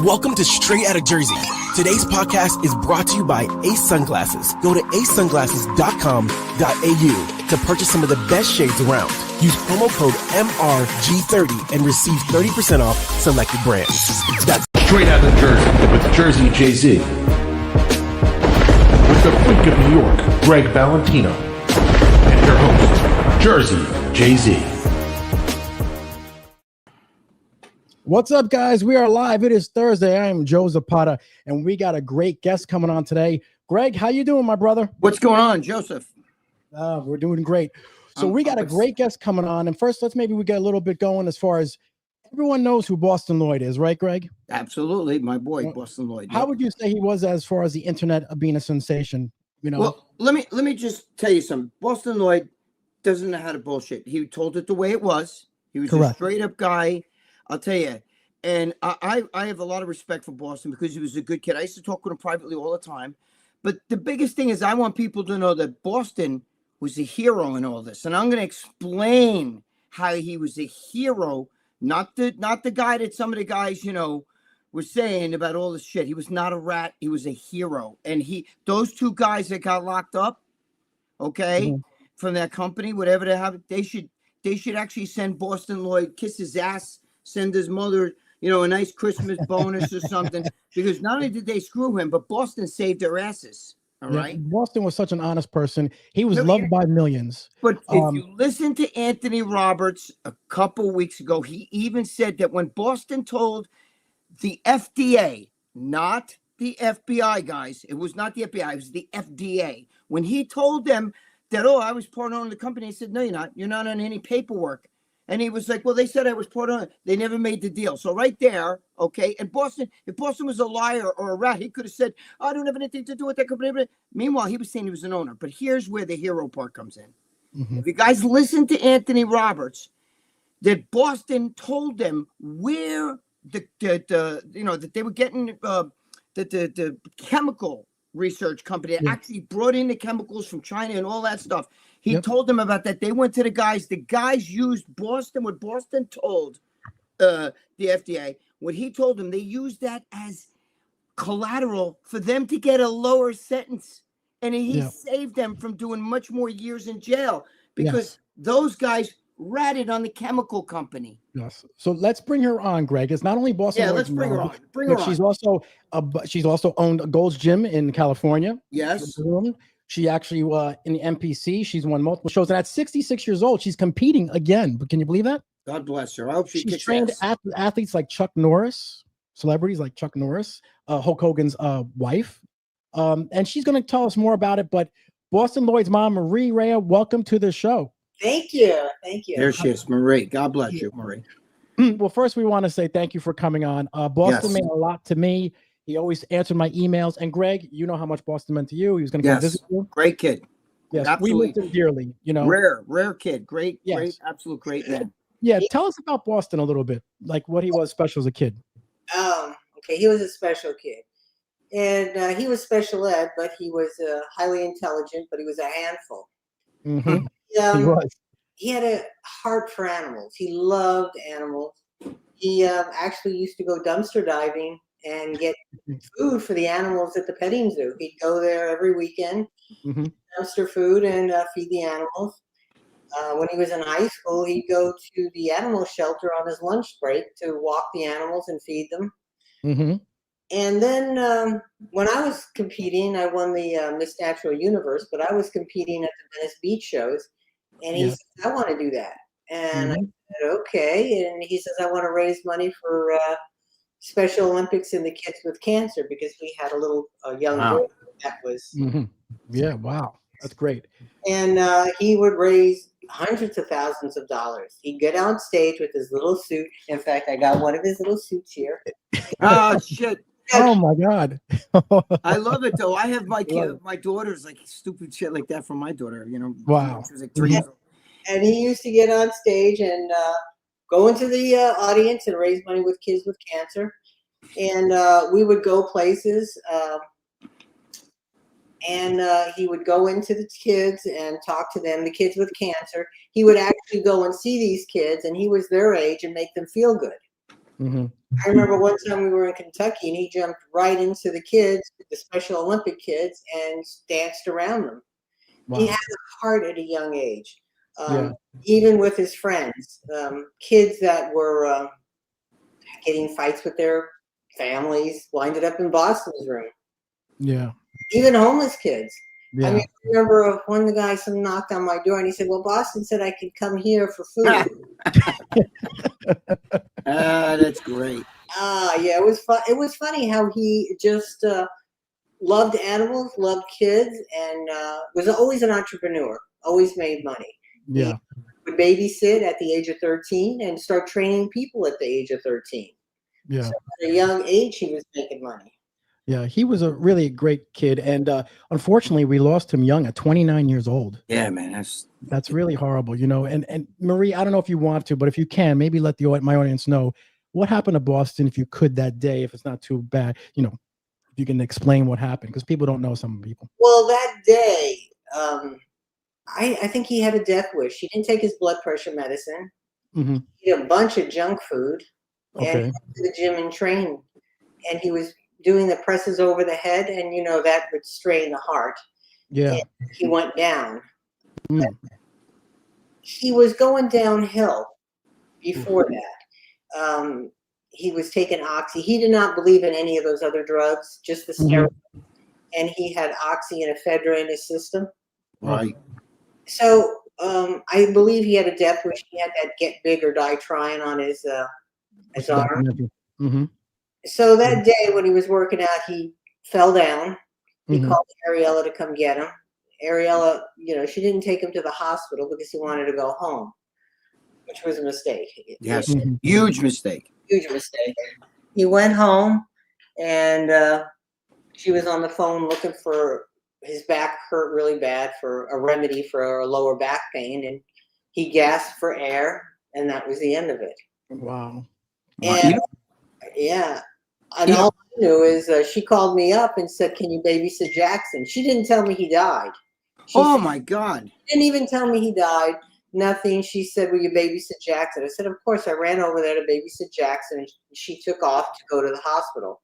Welcome to Straight Outta Jersey. Today's podcast is brought to you by Ace Sunglasses. Go to acesunglasses.com.au to purchase some of the best shades around. Use promo code MRG30 and receive 30% off selected brands. That's Straight Outta Jersey with Jersey Jay-Z. With the freak of New York, Gregg Valentino. And your host, Jersey Jay-Z. What's up, guys? We are live. It is Thursday. I am Joe Zapata, and we got a great guest coming on today. Gregg, how you doing, my brother? What's going on, Joseph? We're doing great. So we got a great guest coming on, and first, we get a little bit going as far as everyone knows who Bostin Loyd is, right, Gregg? Absolutely, my boy, Bostin Loyd. How would you say he was as far as the internet being a sensation? You know. Well, let me just tell you something. Bostin Loyd doesn't know how to bullshit. He told it the way it was. He was a straight up guy. I'll tell you, and I have a lot of respect for Bostin because he was a good kid. I used to talk with him privately all the time. But the biggest thing is I want people to know that Bostin was a hero in all this. And I'm going to explain how he was a hero, not the guy that some of the guys, were saying about all this shit. He was not a rat. He was a hero. And those two guys that got locked up, from that company, whatever they have, they should actually send Bostin Loyd, kiss his ass, send his mother, a nice Christmas bonus or something, because not only did they screw him, but Bostin saved their asses. All right. Bostin was such an honest person. He was loved by millions. But if you listen to Anthony Roberts a couple weeks ago, he even said that when Bostin told the FDA, not the FBI guys, it was not the FBI, it was the FDA. When he told them that, I was part owner of the company, he said, no, you're not. You're not on any paperwork. And he was like, well, they said I was part owner. They never made the deal. So right there, and Bostin, if Bostin was a liar or a rat, he could have said, I don't have anything to do with that company. Meanwhile, he was saying he was an owner. But here's where the hero part comes in. Mm-hmm. If you guys listen to Anthony Roberts, that Bostin told them where that they were getting the chemical research company that actually brought in the chemicals from China and all that stuff. He told them about that. They went to the guys. The guys used Bostin. What Bostin told the FDA, what he told them, they used that as collateral for them to get a lower sentence. And he saved them from doing much more years in jail because those guys ratted on the chemical company. Yes. So let's bring her on, Gregg. It's not only Bostin. Yeah, let's bring her on. She's also owned a Gold's Gym in California. Yes. She actually in the MPC. She's won multiple shows, and at 66 years old, she's competing again. But can you believe that? God bless her. I hope she's trained athletes like Chuck Norris, celebrities like Chuck Norris, Hulk Hogan's wife, and she's going to tell us more about it. But Bostin Loyd's mom, Marie Raia, welcome to the show. Thank you. Thank you. There she is, Marie. God bless you, Marie. Well, first we want to say thank you for coming on. Bostin meant a lot to me. He always answered my emails. And Gregg, you know how much Bostin meant to you. He was going to come visit you. Great kid. Yes, absolutely. We miss him dearly. Rare kid. Great, absolute great man. Yeah, tell us about Bostin a little bit, like what he was special as a kid. Okay, he was a special kid. And he was special ed, but he was highly intelligent, but he was a handful. Mm-hmm. He was. He had a heart for animals. He loved animals. He actually used to go dumpster diving and get food for the animals at the petting zoo. He'd go there every weekend, dumpster food, and feed the animals. When he was in high school, he'd go to the animal shelter on his lunch break to walk the animals and feed them. Mm-hmm. And then when I was competing, I won the Miss Natural Universe, but I was competing at the Venice Beach shows. And he said, I want to do that. And I said, okay. And he says, I want to raise money for Special Olympics in the kids with cancer, because we had a young girl that was. Yeah, wow. That's great. And he would raise hundreds of thousands of dollars. He'd get on stage with his little suit. In fact, I got one of his little suits here. Oh, shit. Oh, my God. I love it, though. I have my daughter's like stupid shit like that from my daughter, Wow. She was like 3 years old. And he used to get on stage and go into the audience and raise money with kids with cancer. And we would go places. And he would go into the kids and talk to them, the kids with cancer. He would actually go and see these kids, and he was their age, and make them feel good. Mhm. I remember one time we were in Kentucky and he jumped right into the kids, the Special Olympic kids, and danced around them. He Wow. had a heart at a young age. Yeah. Even with his friends, kids that were getting fights with their families winded up in Boston's room. Yeah. Even homeless kids. I Yeah. mean, I remember one guy knocked on my door and he said, "Well, Boston said I could come here for food." That's great. Yeah, it was fun. It was funny how he just loved animals, loved kids, and was always an entrepreneur. Always made money. Yeah. He would babysit at the age of 13 and start training people at the age of 13. Yeah. So at a young age, he was making money. Yeah. He was a really great kid, and unfortunately, we lost him young at 29 years old. Yeah, man. That's really horrible, you know. And Marie, I don't know if you want to, but if you can, maybe let my audience know what happened to Boston, if you could, that day, if it's not too bad, you know, if you can explain what happened, because people don't know, some people. Well, that day, I think he had a death wish. He didn't take his blood pressure medicine. Mm-hmm. He ate a bunch of junk food, and he Okay. went to the gym and trained. And he was doing the presses over the head, and you know that would strain the heart. Yeah. And he went down. Mm. He was going downhill before that. He was taking oxy. He did not believe in any of those other drugs, just the steroid. And he had oxy and ephedra in his system. Right. So I believe he had a death wish. He had that "get big or die trying" on his arm. Mm-hmm. So that day when he was working out, he fell down. He Mhm. called Ariella to come get him. Ariella, you know, she didn't take him to the hospital because he wanted to go home, which was a mistake. Yes. Mhm. Huge mistake. Huge mistake. He went home, and she was on the phone looking for, his back hurt really bad, for a remedy for a lower back pain, and he gasped for air, and that was the end of it. Wow. And yeah, and Yeah. all I knew is she called me up and said, "Can you babysit Jackson?" She didn't tell me he died. She Oh said, my God. didn't even tell me he died. Nothing. She said, "Will you babysit Jackson?" I said, "Of course." I ran over there to babysit Jackson, and she took off to go to the hospital,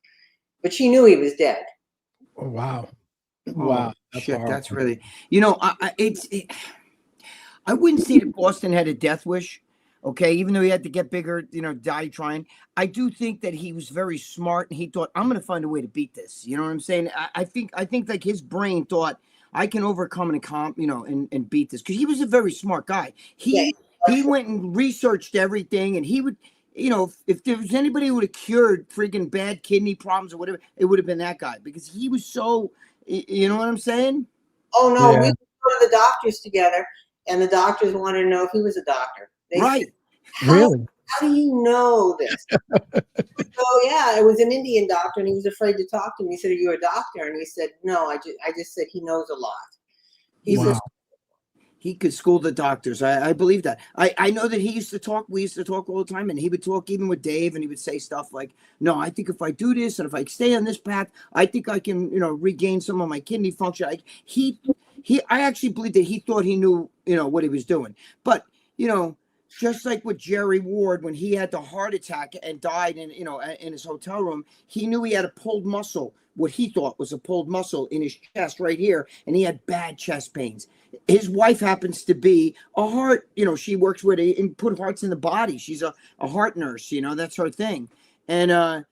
but she knew he was dead. Oh, wow. Oh, Wow. That's shit. horrible. That's really, you know, I wouldn't say that Boston had a death wish. Okay, even though he had to get bigger, you know, die trying. I do think that he was very smart, and he thought, "I'm going to find a way to beat this." You know what I'm saying? I think like his brain thought, "I can overcome and beat this," because he was a very smart guy. Yeah, He went and researched everything, and he would, you know, if there was anybody who would have cured freaking bad kidney problems or whatever, it would have been that guy, because he was so, you know what I'm saying? Oh no, we Yeah. would go to the doctors together, and the doctors wanted to know if he was a doctor. They Right. said, how, Really? how do you know this? Oh yeah, it was an Indian doctor, and he was afraid to talk to me. He said, "Are you a doctor?" And he said, "No, I just said he knows a lot." He Wow. says, He could school the doctors. I believe that. I know that he used to talk. We used to talk all the time, and he would talk even with Dave, and he would say stuff like, "No, I think if I do this and if I stay on this path, I think I can, you know, regain some of my kidney function." I actually believe that he thought he knew, you know, what he was doing. But, you know, just like with Jerry Ward, when he had the heart attack and died in his hotel room, he knew he had a pulled muscle, what he thought was a pulled muscle in his chest right here, and he had bad chest pains. His wife happens to be a heart, you know, she works with and put hearts in the body. She's a heart nurse, you know, that's her thing. And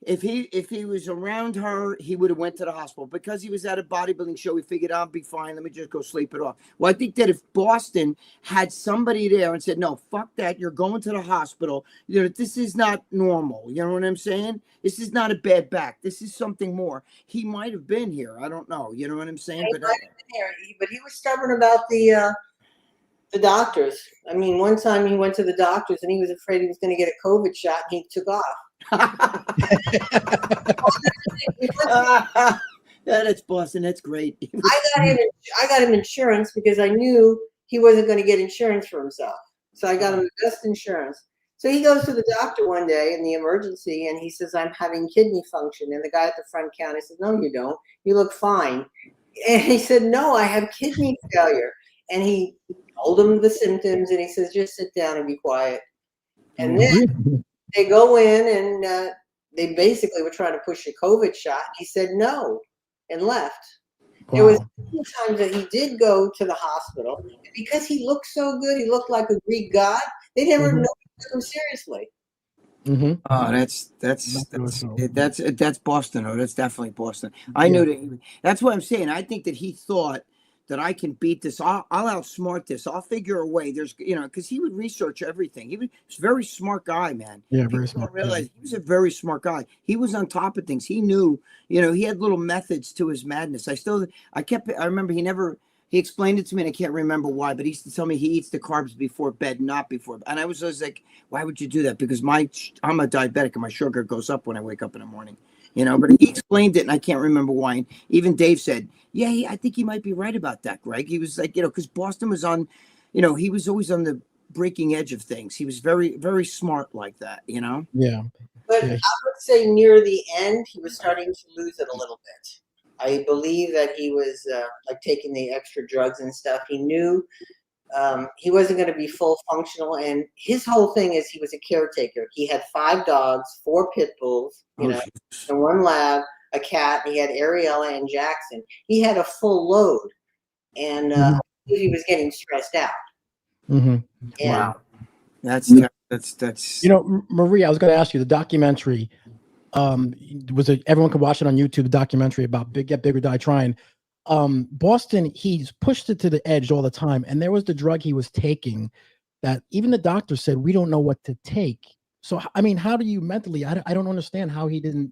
if he was around her, he would have went to the hospital. Because he was at a bodybuilding show, he figured, "I'll be fine. Let me just go sleep it off." Well, I think that if Boston had somebody there and said, "No, fuck that, you're going to the hospital. You know, this is not normal." You know what I'm saying? This is not a bad back. This is something more. He might have been here. I don't know. You know what I'm saying? he might have been here, but he was stubborn about the doctors. I mean, one time he went to the doctors and he was afraid he was going to get a COVID shot, and he took off. That's Boston. That's great. I got him insurance because I knew he wasn't going to get insurance for himself. So I got him the best insurance. So he goes to the doctor one day in the emergency, and he says, "I'm having kidney function." And the guy at the front counter says, "No, you don't. You look fine." And he said, "No, I have kidney failure." And he told him the symptoms, and he says, "Just sit down and be quiet." And then they go in and they basically were trying to push a COVID shot. He said no and left. There was Wow. a few times that he did go to the hospital. Because he looked so good, he looked like a Greek god, they never Mhm. took him seriously. Mhm. Oh, that's Boston. Oh, that's definitely Boston. I knew that. That's what I'm saying. I think that he thought that I can beat this. I'll outsmart this. I'll figure a way. There's, because he would research everything. He was a very smart guy, man. Yeah, People very don't smart. realize he was a very smart guy. He was on top of things. He knew, he had little methods to his madness. I remember he explained it to me and I can't remember why, but he used to tell me he eats the carbs before bed, not before. And I was always like, why would you do that? Because I'm a diabetic and my sugar goes up when I wake up in the morning, but he explained it and I can't remember why. And even Dave said, yeah, I think he might be right about that, Greg. He was like, because Boston was on, he was always on the breaking edge of things. He was very, very smart like that, Yeah. But Yeah. I would say near the end, he was starting to lose it a little bit. I believe that he was like taking the extra drugs and stuff. He knew he wasn't going to be full functional. And his whole thing is he was a caretaker. He had 5 dogs, 4 pit bulls, and 1 lab, a cat. He had Ariella and Jackson. He had a full load. And he was getting stressed out. Mm-hmm. And wow. That's Marie, I was going to ask you the documentary. Everyone can watch it on YouTube, the documentary about Get Big or Die Trying. Boston, he's pushed it to the edge all the time. And there was the drug he was taking that even the doctor said, we don't know what to take. So, I mean, how do you mentally, I don't understand how he didn't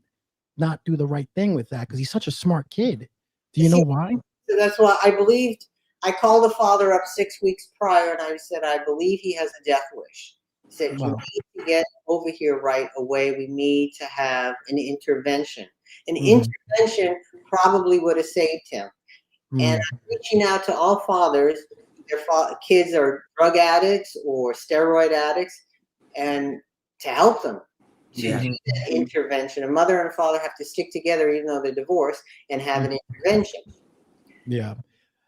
not do the right thing with that. Cause he's such a smart kid. Do you know why? So that's why I called the father up 6 weeks prior and I said, I believe he has a death wish. He said, you need to get over here right away. We need to have an intervention. An intervention probably would have saved him. And I'm reaching out to all fathers, their kids are drug addicts or steroid addicts, and to help them to do that intervention. A mother and a father have to stick together even though they're divorced and have an intervention. Yeah.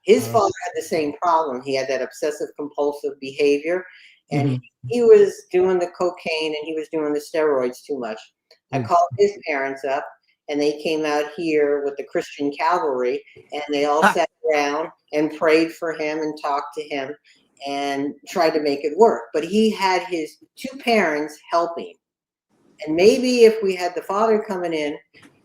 His father had the same problem. He had that obsessive compulsive behavior, and he was doing the cocaine and he was doing the steroids too much. I called his parents up and they came out here with the Christian cavalry and they all sat around and prayed for him and talked to him and tried to make it work. But he had his 2 parents helping. And maybe if we had the father coming in,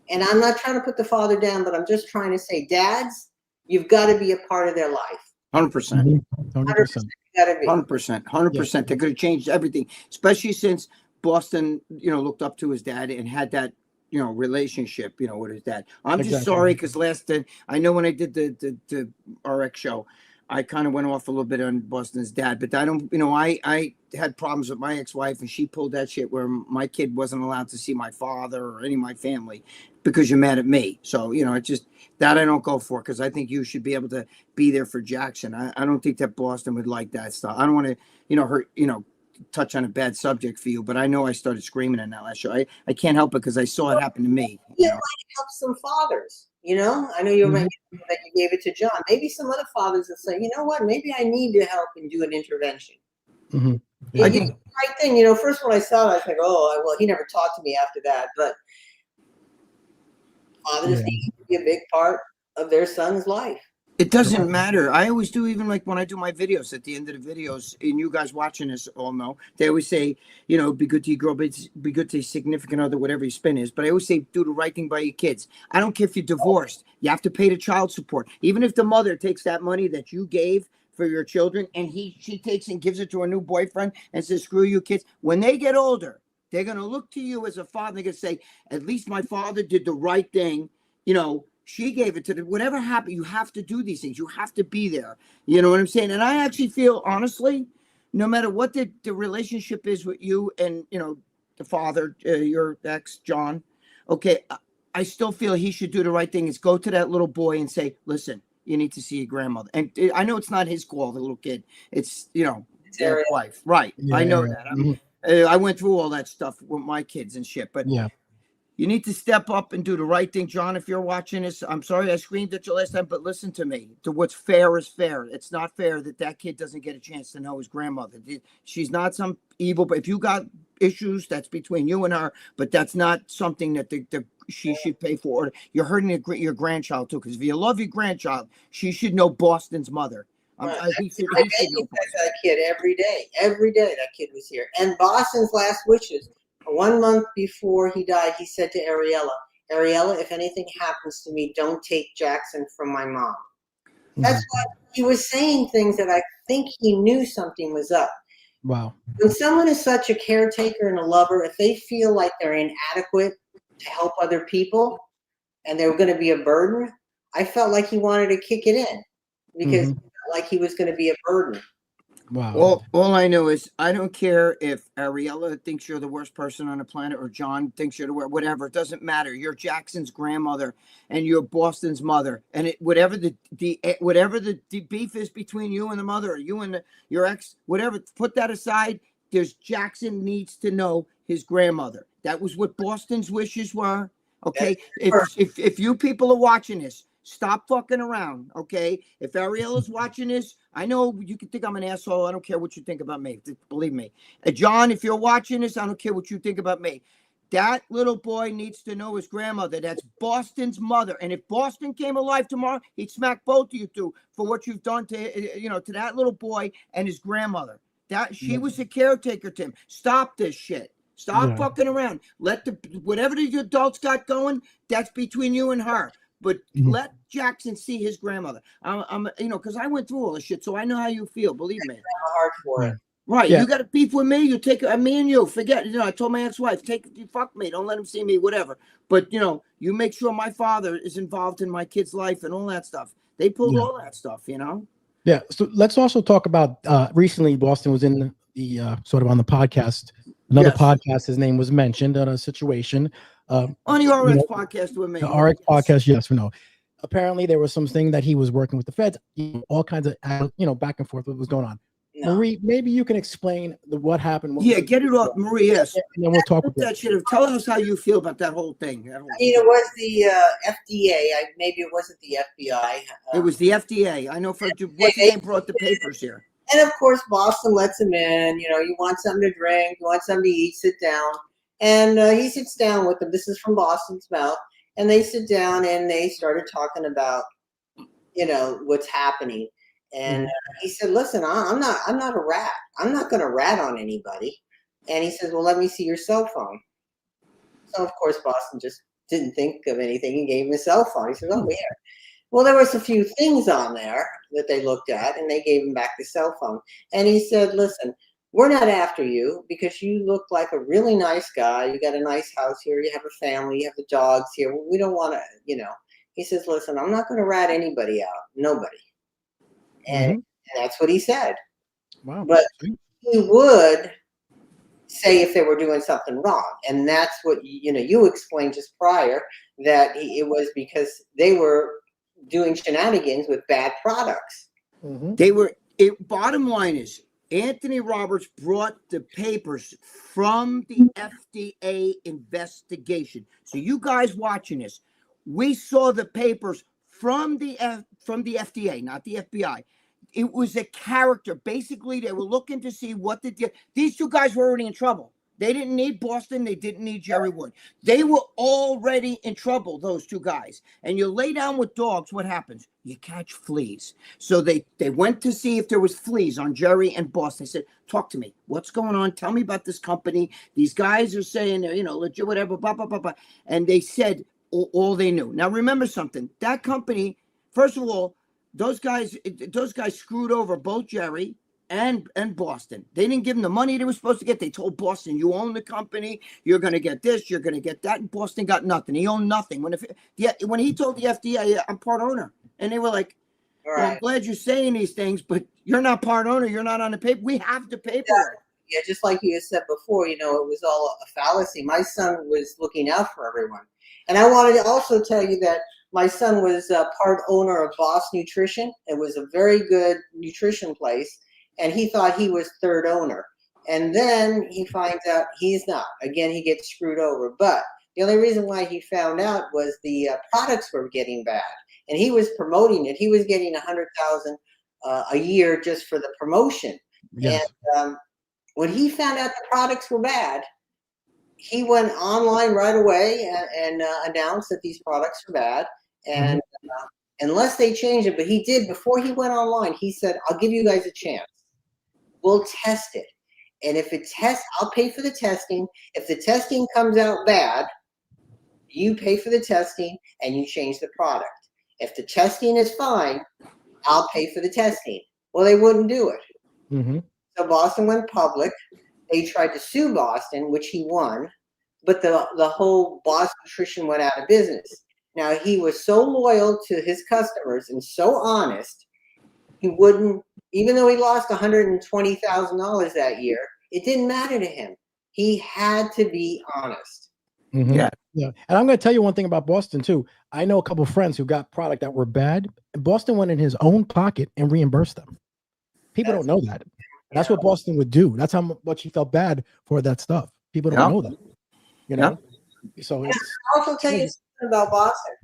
and I'm not trying to put the father down, but I'm just trying to say, dads, you've got to be a part of their life. 100%. 100%. 100%. They're going to change everything, especially since Boston, looked up to his dad and had that, relationship, with his dad. I'm just sorry because I know when I did the RX show, I kind of went off a little bit on Boston's dad, but I don't, I had problems with my ex-wife and she pulled that shit where my kid wasn't allowed to see my father or any of my family because you're mad at me. So, it's just that I don't go for because I think you should be able to be there for Jackson. I don't think that Boston would like that stuff. I don't want to, hurt, touch on a bad subject for you, but I know I started screaming in that last show. I can't help it because I saw it happen to me. Yeah, might help some fathers. I know you mentioned that you gave it to John. Maybe some other fathers will say, you know what, maybe I need to help and do an intervention. I think the right thing. First when I saw it, I was like, oh, well, he never talked to me after that. But fathers need to be a big part of their son's life. It doesn't matter. I always do, even like when I do my videos at the end of the videos, and you guys watching this all know, they always say, be good to your girl, but be good to your significant other, whatever your spin is. But I always say, do the right thing by your kids. I don't care if you're divorced. You have to pay the child support. Even if the mother takes that money that you gave for your children and she takes and gives it to her new boyfriend and says, screw you kids. When they get older, they're going to look to you as a father. They're going to say, at least my father did the right thing, She gave it to them. Whatever happened, you have to do these things. You have to be there. You know what I'm saying? And I actually feel, honestly, no matter what the relationship is with you and, the father, your ex, John, okay, I still feel he should do the right thing is go to that little boy and say, listen, you need to see your grandmother. And I know it's not his call, the little kid. It's, their wife. Right. I know that. I went through all that stuff with my kids and shit. But You need to step up and do the right thing, John. If you're watching this, I'm sorry I screamed at you last time, but listen to me. To what's fair is fair. It's not fair that that kid doesn't get a chance to know his grandmother. She's not some evil, but if you got issues, that's between you and her. But that's not something that she should pay for. You're hurting your grandchild too, because if you love your grandchild, she should know Boston's mother. He should know that kid every day. Every day that kid was here. And Boston's last wishes. 1 month before he died, he said to Ariella, if anything happens to me, don't take Jackson from my mom. That's why he was saying things that I think he knew something was up. Wow. When someone is such a caretaker and a lover, if they feel like they're inadequate to help other people and they're going to be a burden, I felt like he wanted to kick it in because he felt like he was going to be a burden. Wow. Well, all I know is I don't care if Ariella thinks you're the worst person on the planet or John thinks you're the worst, whatever. It doesn't matter. You're Jackson's grandmother and you're Boston's mother. And whatever the beef is between you and the mother or you and your ex, whatever, put that aside. Jackson needs to know his grandmother. That was what Boston's wishes were. Okay. If you people are watching this, stop fucking around, okay? If Ariella's watching this, I know you can think I'm an asshole. I don't care what you think about me. Believe me. John, if you're watching this, I don't care what you think about me. That little boy needs to know his grandmother. That's Boston's mother. And if Boston came alive tomorrow, he'd smack both of you two for what you've done to that little boy and his grandmother. She was a caretaker to him. Stop this shit. Stop fucking around. Whatever the adults got going, that's between you and her. But let Jackson see his grandmother. I'm because I went through all this shit, so I know how you feel. Believe me. Hard for it. Right. Yeah. You got a beef with me. You take me and you. Forget. I told my ex-wife, fuck me. Don't let him see me. Whatever. But you make sure my father is involved in my kid's life and all that stuff. They pulled all that stuff. Yeah. So let's also talk about recently. Boston was in the sort of on the podcast. Another podcast. His name was mentioned on a situation. On the RX podcast with me. The RX podcast, yes or no? Apparently, there was something that he was working with the feds. All kinds of back and forth. What was going on? No. Marie, maybe you can explain what happened. Get it off, Marie. Yes, and then we'll talk about that shit. Tell us how you feel about that whole thing. It was the FDA. Maybe it wasn't the FBI. It was the FDA. I know they brought the papers here. And of course, Boston lets him in. You want something to drink, you want something to eat, sit down. And he sits down with them. This is from Boston's mouth. And they sit down and they started talking about, what's happening. And he said, listen, I'm not a rat. I'm not going to rat on anybody. And he says, well, let me see your cell phone. So, of course, Boston just didn't think of anything. He gave him his cell phone. He said, oh, yeah. Well, there was a few things on there that they looked at, and they gave him back the cell phone. And he said, listen, we're not after you because you look like a really nice guy. You got a nice house here. You have a family. You have the dogs here. We don't want to, He says, listen, I'm not going to rat anybody out. Nobody. And that's what he said. Wow. But he would say if they were doing something wrong. And that's what, you explained just prior, that it was because they were doing shenanigans with bad products. Bottom line is, Anthony Roberts brought the papers from the FDA investigation. So you guys watching this, we saw the papers from the FDA, not the FBI. It was a character. Basically, they were looking to see what these two guys were already in trouble. They didn't need Boston. They didn't need Jerry Wood. They were already in trouble, those two guys. And you lay down with dogs, what happens? You catch fleas. So they went to see if there was fleas on Jerry and Boston. They said, talk to me. What's going on? Tell me about this company. These guys are saying, legit, whatever, blah, blah, blah, blah. And they said all they knew. Now, remember something. That company, first of all, those guys screwed over both Jerry and Boston. They didn't give them the money they were supposed to get. They told Boston, you own the company, you're going to get this, you're going to get that, and Boston got nothing. He owned nothing. When he told the FDA, I'm part owner, and they were like, well, I'm glad you're saying these things, but you're not part owner, you're not on the paper. We have the paperwork. Yeah, just like you said before, it was all a fallacy. My son was looking out for everyone. And I wanted to also tell you that my son was part owner of Boss Nutrition. It was a very good nutrition place. And he thought he was third owner. And then he finds out he's not. Again, he gets screwed over. But The only reason why he found out was the products were getting bad, and he was promoting it. He was getting $100,000 a year just for the promotion. Yes. And when he found out the products were bad, he went online right away and announced that these products are bad, and unless they change it, but he did before he went online. He said, "I'll give you guys a chance. We'll test it, and if it tests, I'll pay for the testing. If the testing comes out bad, you pay for the testing and you change the product. If the testing is fine, I'll pay for the testing." Well, they wouldn't do it. So Boston went public. They tried to sue Boston, which he won, but the whole Boston Nutrition went out of business. Now, he was so loyal to his customers and so honest, he wouldn't, even though he lost $120,000 that year, it didn't matter to him. He had to be honest. Yeah. Yeah. And I'm going to tell you one thing about Boston too. I know a couple of friends who got product that were bad, and Boston went in his own pocket and reimbursed them. People don't know that. That's what Boston would do. That's how much he felt bad for that stuff. People don't know that. You know? So I'll also tell you something about Boston.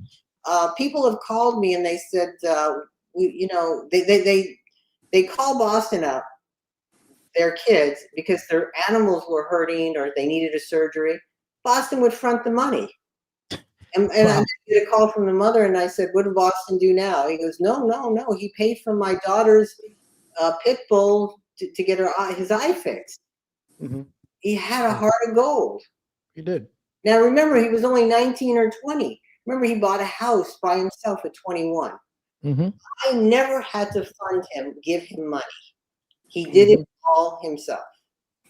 People have called me and they said, they call Boston up, their kids, because their animals were hurting or they needed a surgery. Boston would front the money. And I get a call from the mother and I said, "What did Boston do now?" He goes, No. He paid for my daughter's pit bull to get his eye fixed. He had a heart of gold. He did. Now, remember, he was only 19 or 20. Remember, he bought a house by himself at 21. I never had to fund him, give him money. He did it all himself.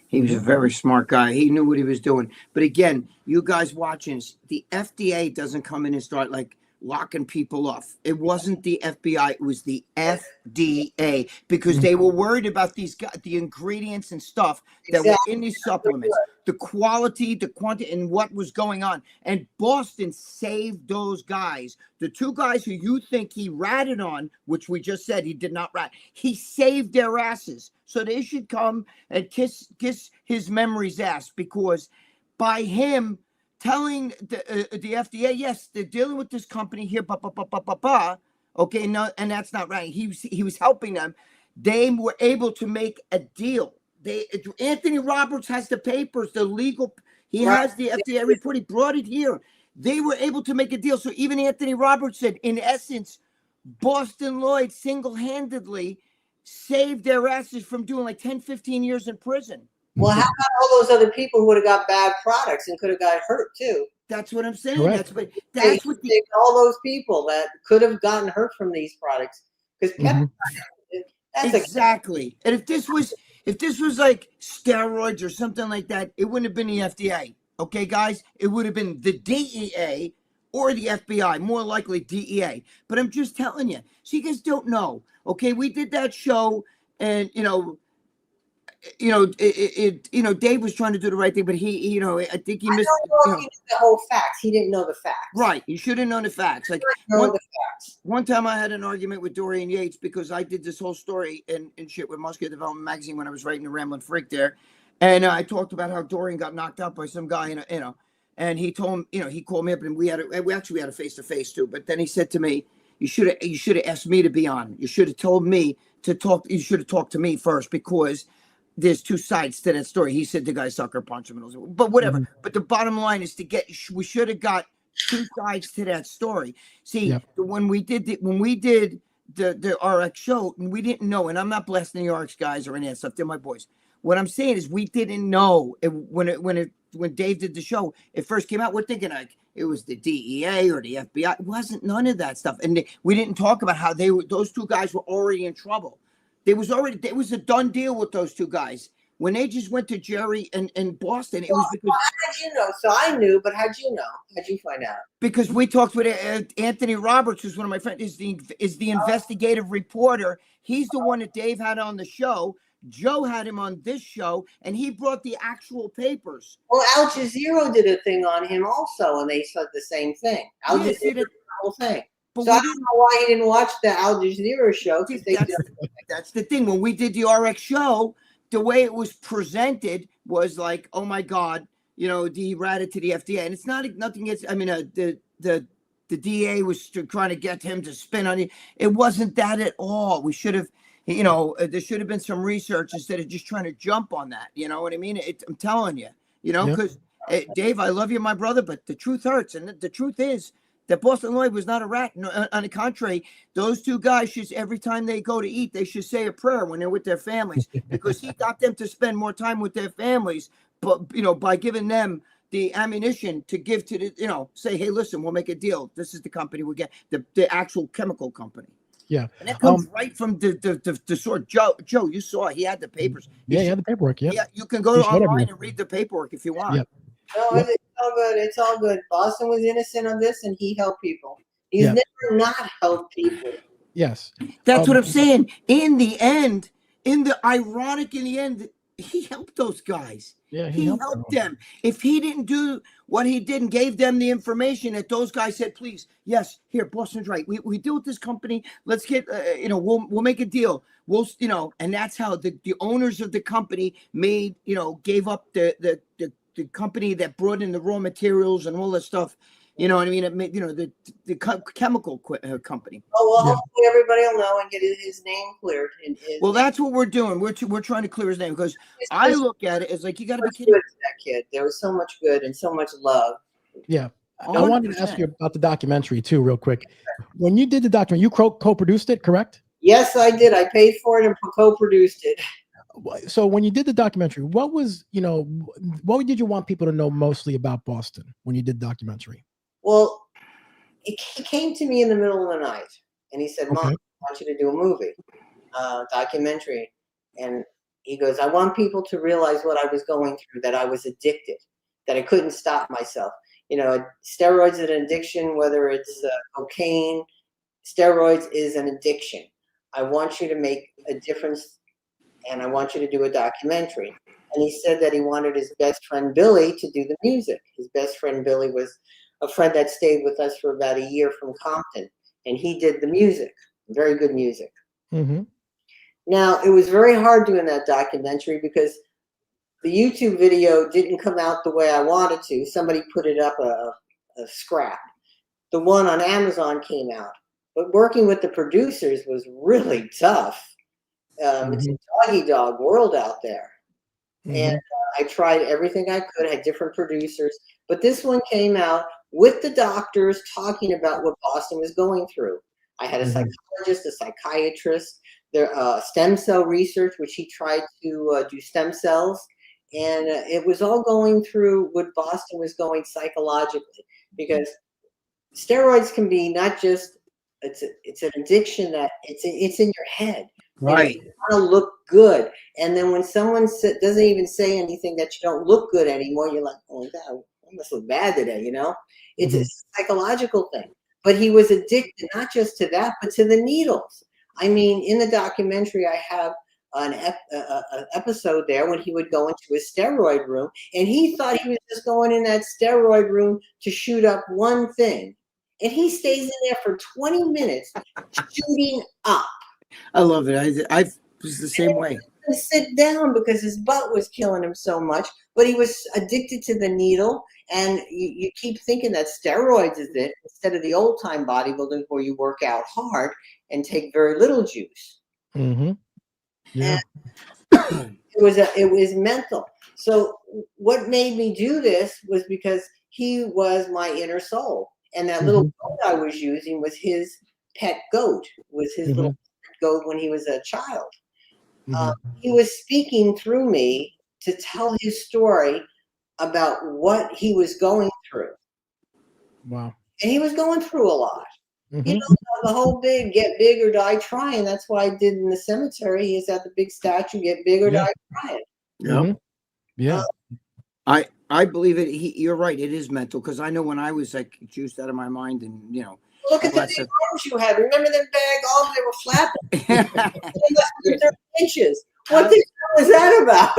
He was a very smart guy. He knew what he was doing. But again, you guys watching, the FDA doesn't come in and start like locking people off. It wasn't the FBI, it was the FDA, because they were worried about the ingredients and stuff that were in these supplements, the quality, the quantity, and what was going on. And Boston saved those guys. The two guys who you think he ratted on, which we just said he did not rat, he saved their asses. So they should come and kiss his memory's ass, because by him telling the FDA, yes, they're dealing with this company here, okay, no, and that's not right. He was helping them. They were able to make a deal. Anthony Roberts has the papers, the legal. He has the FDA report. He brought it here. They were able to make a deal. So even Anthony Roberts said, in essence, Bostin Loyd single-handedly saved their asses from doing like 10, 15 years in prison. Well, how about all those other people who would have got bad products and could have got hurt too? That's what I'm saying. Correct. That's what all those people that could have gotten hurt from these products, because that's exactly. And if this was like steroids or something like that, it wouldn't have been the FDA. Okay, guys, it would have been the DEA or the FBI, more likely DEA. But I'm just telling you, so you guys don't know. Okay, we did that show, and Dave was trying to do the right thing, but he I think he missed. He knew the whole facts. He didn't know the facts. Right, you should have known the facts. Like one time, I had an argument with Dorian Yates because I did this whole story and shit with Muscular Development Magazine when I was writing the Ramblin' Freak there, and I talked about how Dorian got knocked out by some guy, and he told him, he called me up and we actually had a face-to-face too. But then he said to me, You should have asked me to be on. You should have told me to talk. You should have talked to me first, because there's two sides to that story. He said the guy sucker punched him, but whatever. But the bottom line is we should have got two sides to that story. See, when we did the RX show, and we didn't know, and I'm not blasting the RX guys or any of that stuff. They're my boys. What I'm saying is we didn't know when Dave did the show, it first came out. We're thinking like it was the DEA or the FBI. It wasn't none of that stuff. And we didn't talk about how those two guys were already in trouble. There was a done deal with those two guys. When they just went to Jerry and Boston, it was because. How did you know? So I knew, but how'd you know? How'd you find out? Because we talked with Anthony Roberts, who's one of my friends, is the investigative reporter. He's the one that Dave had on the show. Joe had him on this show, and he brought the actual papers. Well, Al Jazeera did a thing on him also, and they said the same thing. Al Jazeera did the whole thing. So I don't know why he didn't watch the Al Jazeera show. That's the thing. When we did the RX show, the way it was presented was like, oh my God, you know, he ratted to the FDA, and it's not nothing against. I mean, the DA was trying to get him to spin on it. It wasn't that at all. We should have, you know, there should have been some research instead of just trying to jump on that. You know what I mean? I'm telling you, you know, because Dave, I love you, my brother, but the truth hurts, and the truth is that Bostin Loyd was not a rat. No, on the contrary, those two guys should, every time they go to eat, they should say a prayer when they're with their families, because he got them to spend more time with their families, but, you know, by giving them the ammunition to give to the, you know, say, hey, listen, we'll make a deal. This is the company we get, the actual chemical company. Yeah. And that comes right from the sort. Joe, you saw he had the papers. He had the paperwork. Yeah. You can go online and read the paperwork if you want. Yep. No, it's all good. It's all good. Boston was innocent of this, and he helped people. He's never not helped people. Yes. That's what I'm saying. In the end, ironic in the end, he helped those guys. Yeah, he helped them. If he didn't do what he did and gave them the information that those guys said, please, yes, here, Boston's right. We deal with this company. Let's get, you know, we'll make a deal. We'll, you know, and that's how the owners of the company made, you know, gave up the company that brought in the raw materials and all that stuff. You know what I mean? It made, you know, the chemical company. Oh, well, hopefully everybody will know and get his name cleared. Well, that's what we're doing. We're trying to clear his name, because I look at it as like, you got to be kidding. That kid. There was so much good and so much love. Yeah. 100%. I wanted to ask you about the documentary too, real quick. When you did the documentary, you co-produced it, correct? Yes, I did. I paid for it and co-produced it. So when you did the documentary, what was, you know, what did you want people to know mostly about Boston when you did the documentary? Well, he came to me in the middle of the night and he said, Mom, I want you to do a movie, documentary. And he goes, I want people to realize what I was going through, that I was addicted, that I couldn't stop myself. You know, steroids is an addiction, whether it's cocaine, steroids is an addiction. I want you to make a difference, and I want you to do a documentary. And he said that he wanted his best friend, Billy, to do the music. His best friend, Billy, was a friend that stayed with us for about a year from Compton, and he did the music, very good music. Mm-hmm. Now, it was very hard doing that documentary because the YouTube video didn't come out the way I wanted to. Somebody put it up a scrap. The one on Amazon came out, but working with the producers was really tough. It's a dog-eat-dog world out there. And I tried everything I could, had different producers, but this one came out with the doctors talking about what Boston was going through. I had a psychologist, a psychiatrist, there stem cell research, which he tried to do stem cells, and it was all going through what Boston was going psychologically, because steroids can be not just it's an addiction that it's in your head. Right. You want to look good. And then when someone doesn't even say anything that you don't look good anymore, you're like, oh, God, I must look bad today, you know? It's a psychological thing. But he was addicted, not just to that, but to the needles. I mean, in the documentary, I have an episode there when he would go into a steroid room, and he thought he was just going in that steroid room to shoot up one thing. And he stays in there for 20 minutes shooting up. I love it. I was the same way. To sit down because his butt was killing him so much, but he was addicted to the needle. And you keep thinking that steroids is it, instead of the old time bodybuilding where you work out hard and take very little juice. Yeah. It was mental. So what made me do this was because he was my inner soul, and that little goat I was using was his pet goat, was his little goat when he was a child. He was speaking through me to tell his story about what he was going through. Wow. And he was going through a lot. You know, the whole big get big or die trying. That's why I did in the cemetery. He's at the big statue, get big or die trying. Yeah. I believe it. You're right. It is mental, because I know when I was like juiced out of my mind, and you know, look at the big arms you had. Remember them bag arms? They were flapping. 30 inches. What the hell was that about?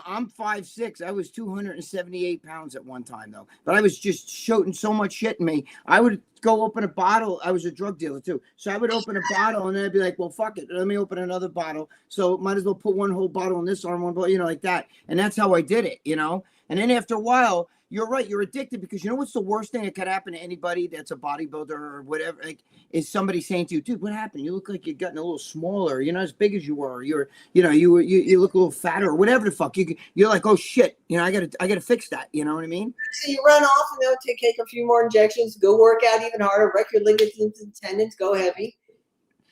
I'm 5'6". I was 278 pounds at one time, though. But I was just shooting so much shit in me. I would go open a bottle. I was a drug dealer, too. So I would open a bottle, and then I'd be like, well, fuck it. Let me open another bottle. So might as well put one whole bottle in this arm, one bottle, you know, like that. And that's how I did it, you know. And then after a while, you're right, you're addicted, because you know what's the worst thing that could happen to anybody that's a bodybuilder or whatever, like, is somebody saying to you, dude, what happened? You look like you've gotten a little smaller. You're not as big as you were. You look a little fatter or whatever the fuck. You're like, oh shit, I gotta fix that. You know what I mean? So you run off and they'll take a few more injections, go work out even harder, wreck your ligaments and tendons, go heavy.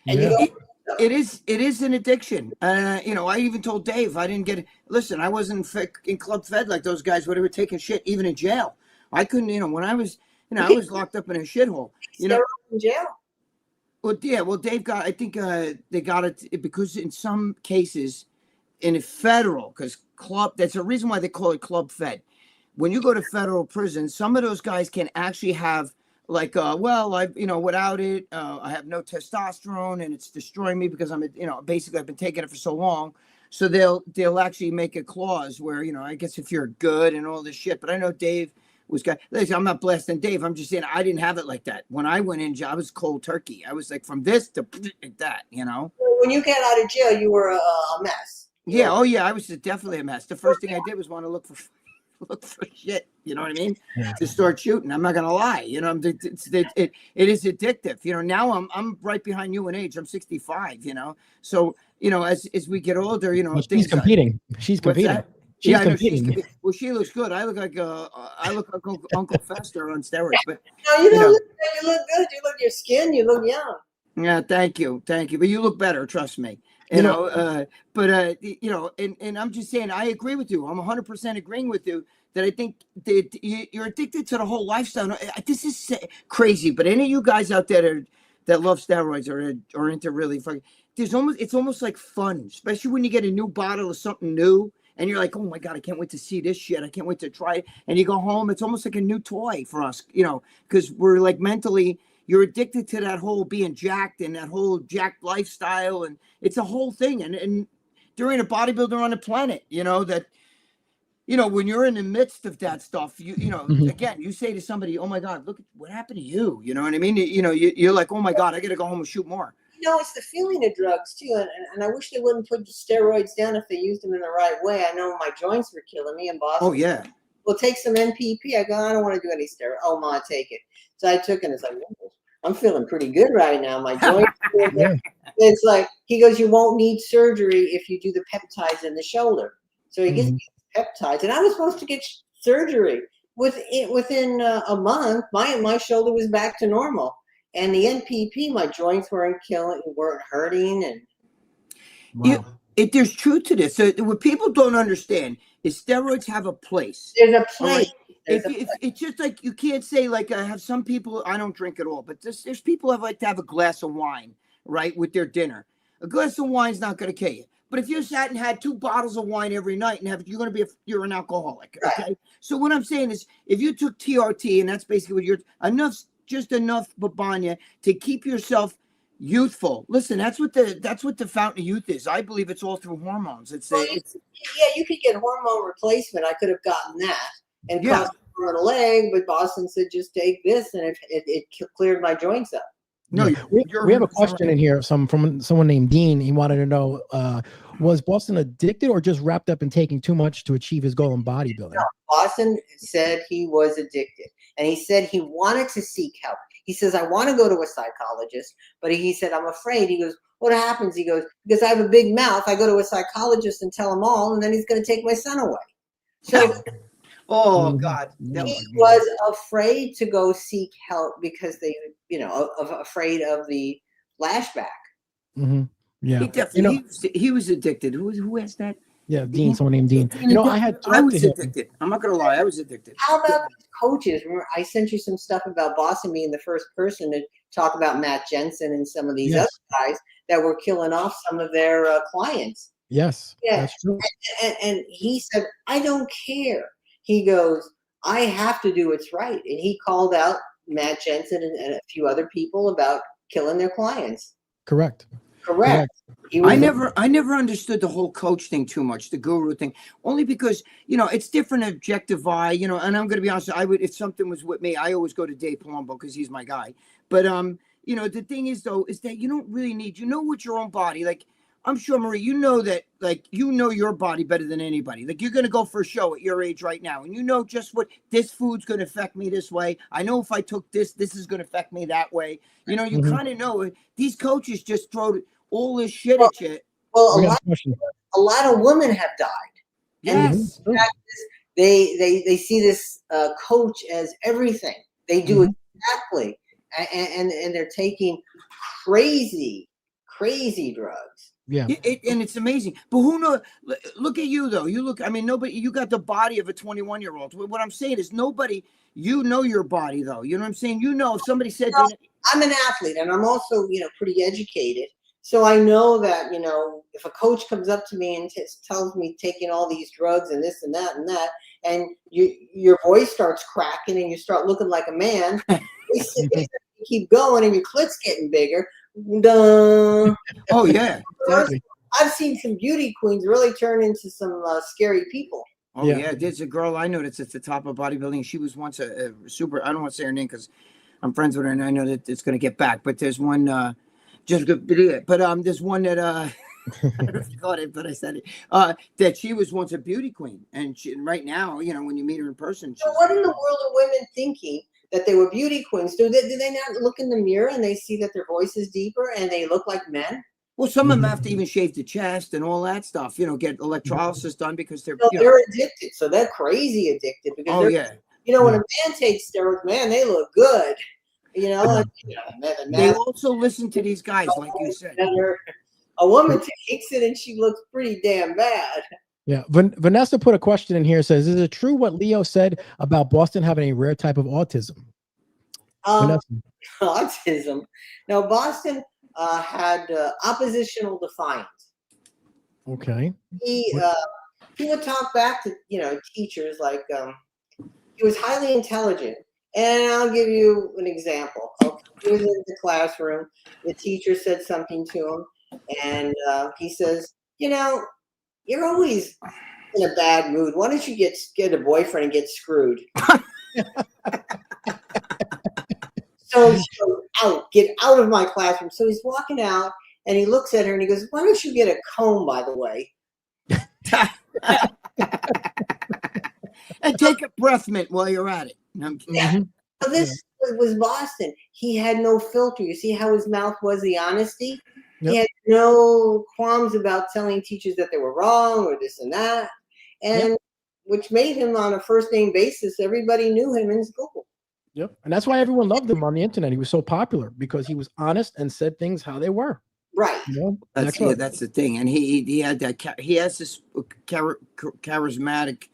And you go. It is an addiction. I even told Dave, I didn't get it. Listen, I wasn't in club fed like those guys when they were taking shit, even in jail. I couldn't, when I was, I was locked up in a shithole. In jail. Well, yeah. Well, Dave got, I think they got it because in some cases in a federal, because that's the reason why they call it club fed. When you go to federal prison, some of those guys can actually have, like, without it, I have no testosterone and it's destroying me because basically I've been taking it for so long. So they'll actually make a clause where, I guess if you're good and all this shit. But I know Dave listen, I'm not blasting Dave. I'm just saying I didn't have it like that. When I went in, I was cold turkey. I was like from this to that, When you got out of jail, you were a mess. Yeah. Oh yeah. I was definitely a mess. The first thing I did was want to look for shit, you know what I mean? Yeah. To start shooting. I'm not gonna lie, it is addictive. Now I'm right behind you in age. I'm 65, so as we get older, well, she's competing. She's competing. She's competing. Well, she looks good. I look like Uncle Fester on steroids. But no, you look good. You look your skin. You look young. Yeah, thank you. But you look better, trust me. And I'm just saying, I agree with you. I'm 100% agreeing with you that I think that you're addicted to the whole lifestyle. This is crazy, but any of you guys out there that love steroids or into really fucking, it's almost like fun, especially when you get a new bottle of something new and you're like, oh my God, I can't wait to see this shit. I can't wait to try it. And you go home, it's almost like a new toy for us, because we're like mentally, you're addicted to that whole being jacked and that whole jacked lifestyle. And it's a whole thing. And during a bodybuilder on the planet, that, when you're in the midst of that stuff, again, you say to somebody, oh my God, look at what happened to you. You know what I mean? You're like, oh my God, I got to go home and shoot more. It's the feeling of drugs too. And I wish they wouldn't put the steroids down if they used them in the right way. I know my joints were killing me in Boston. Oh yeah. Well, take some NPP. I go, I don't want to do any steroids. Oh, Ma, take it. So I took it and it's like, I'm feeling pretty good right now. My joints. Yeah. It's like, he goes, you won't need surgery if you do the peptides in the shoulder. So he gets peptides. And I was supposed to get surgery. Within a month, my shoulder was back to normal. And the NPP, my joints weren't hurting. And wow. There's truth to this. So what people don't understand is steroids have a place. There's a place. If it's just like, you can't say, like, I have some people, I don't drink at all, but there's people that like to have a glass of wine, right, with their dinner. A glass of wine's not going to kill you. But if you sat and had 2 bottles of wine every night and you're an alcoholic. Okay. Right. So what I'm saying is, if you took TRT, and that's basically what just enough babanya to keep yourself youthful. Listen, that's what the fountain of youth is. I believe it's all through hormones. You could get hormone replacement. I could have gotten that and cost me a leg, but Boston said just take this, and it cleared my joints up. No, we have a question in here. From someone named Dean. He wanted to know: was Boston addicted or just wrapped up in taking too much to achieve his goal in bodybuilding? No, Boston said he was addicted, and he said he wanted to seek help. He says, I want to go to a psychologist, but he said, I'm afraid. He goes, what happens? He goes, because I have a big mouth, I go to a psychologist and tell him all, and then he's going to take my son away. So, oh God, he was afraid to go seek help because they, afraid of the flashback. Mm-hmm. Yeah, he definitely he was addicted. Who has that? Yeah, Dean, someone named Dean. I was addicted. I'm not gonna lie, I was addicted. How about these coaches? Remember, I sent you some stuff about Boston being the first person to talk about Matt Jensen and some of these other guys that were killing off some of their clients. Yes, that's true. And he said, I don't care. He goes, I have to do what's right. And he called out Matt Jensen and a few other people about killing their clients. Correct. I never understood the whole coach thing too much, the guru thing, only because, it's different objective eye, and I'm going to be honest, if something was with me, I always go to Dave Palumbo because he's my guy. But, the thing is, though, is that you don't really need, with your own body, like, I'm sure, Marie, you know that, like, you know your body better than anybody. Like, you're going to go for a show at your age right now, and you know just what this food's going to affect me this way. I know if I took this is going to affect me that way. You know, you kind of know it. These coaches just throw all this shit at you. Well, We got a question. a lot of women have died. Yes. And they see this coach as everything. They do exactly, and they're taking crazy drugs. Yeah. And it's amazing. But who knows? Look at you, though. You look, I mean, nobody, you got the body of a 21-year-old. What I'm saying is nobody, you know your body, though. You know what I'm saying? You know, if somebody said, I'm an athlete, and I'm also, pretty educated. So I know that, if a coach comes up to me and tells me taking all these drugs and this and that, and your voice starts cracking and you start looking like a man, you keep going and your clit's getting bigger. Duh. oh, yeah. Exactly. I've seen some beauty queens really turn into some scary people. Oh, yeah. There's a girl I know that's at the top of bodybuilding. She was once a super, I don't want to say her name because I'm friends with her and I know that it's going to get back. But there's one, there's one that, I forgot it, but I said it, that she was once a beauty queen. And right now, when you meet her in person. So what in the world are women thinking? That they were beauty queens. Do they not look in the mirror and they see that their voice is deeper and they look like men? Well, some of them have to even shave the chest and all that stuff, get electrolysis done because they're they're addicted. So they're crazy addicted because when a man takes steroids, man, they look good. They also listen to these guys, like you said. A woman takes it and she looks pretty damn bad. Yeah, Vanessa put a question in here. Says, "Is it true what Leo said about Boston having a rare type of autism?" Autism. Now, Boston had oppositional defiance. Okay. He would talk back to teachers like he was highly intelligent. And I'll give you an example. Okay. He was in the classroom. The teacher said something to him, and he says, "You're always in a bad mood. Why don't you get a boyfriend and get screwed?" So get out of my classroom. So he's walking out and he looks at her and he goes, "Why don't you get a comb, by the way?" And take a breath mint while you're at it. So this was Boston. He had no filter. You see how his mouth was, the honesty? He had no qualms about telling teachers that they were wrong or this and that. And which made him on a first name basis. Everybody knew him in school. Yep. And that's why everyone loved him on the internet. He was so popular because he was honest and said things how they were. Right. That's the thing. And he had that, he has this charismatic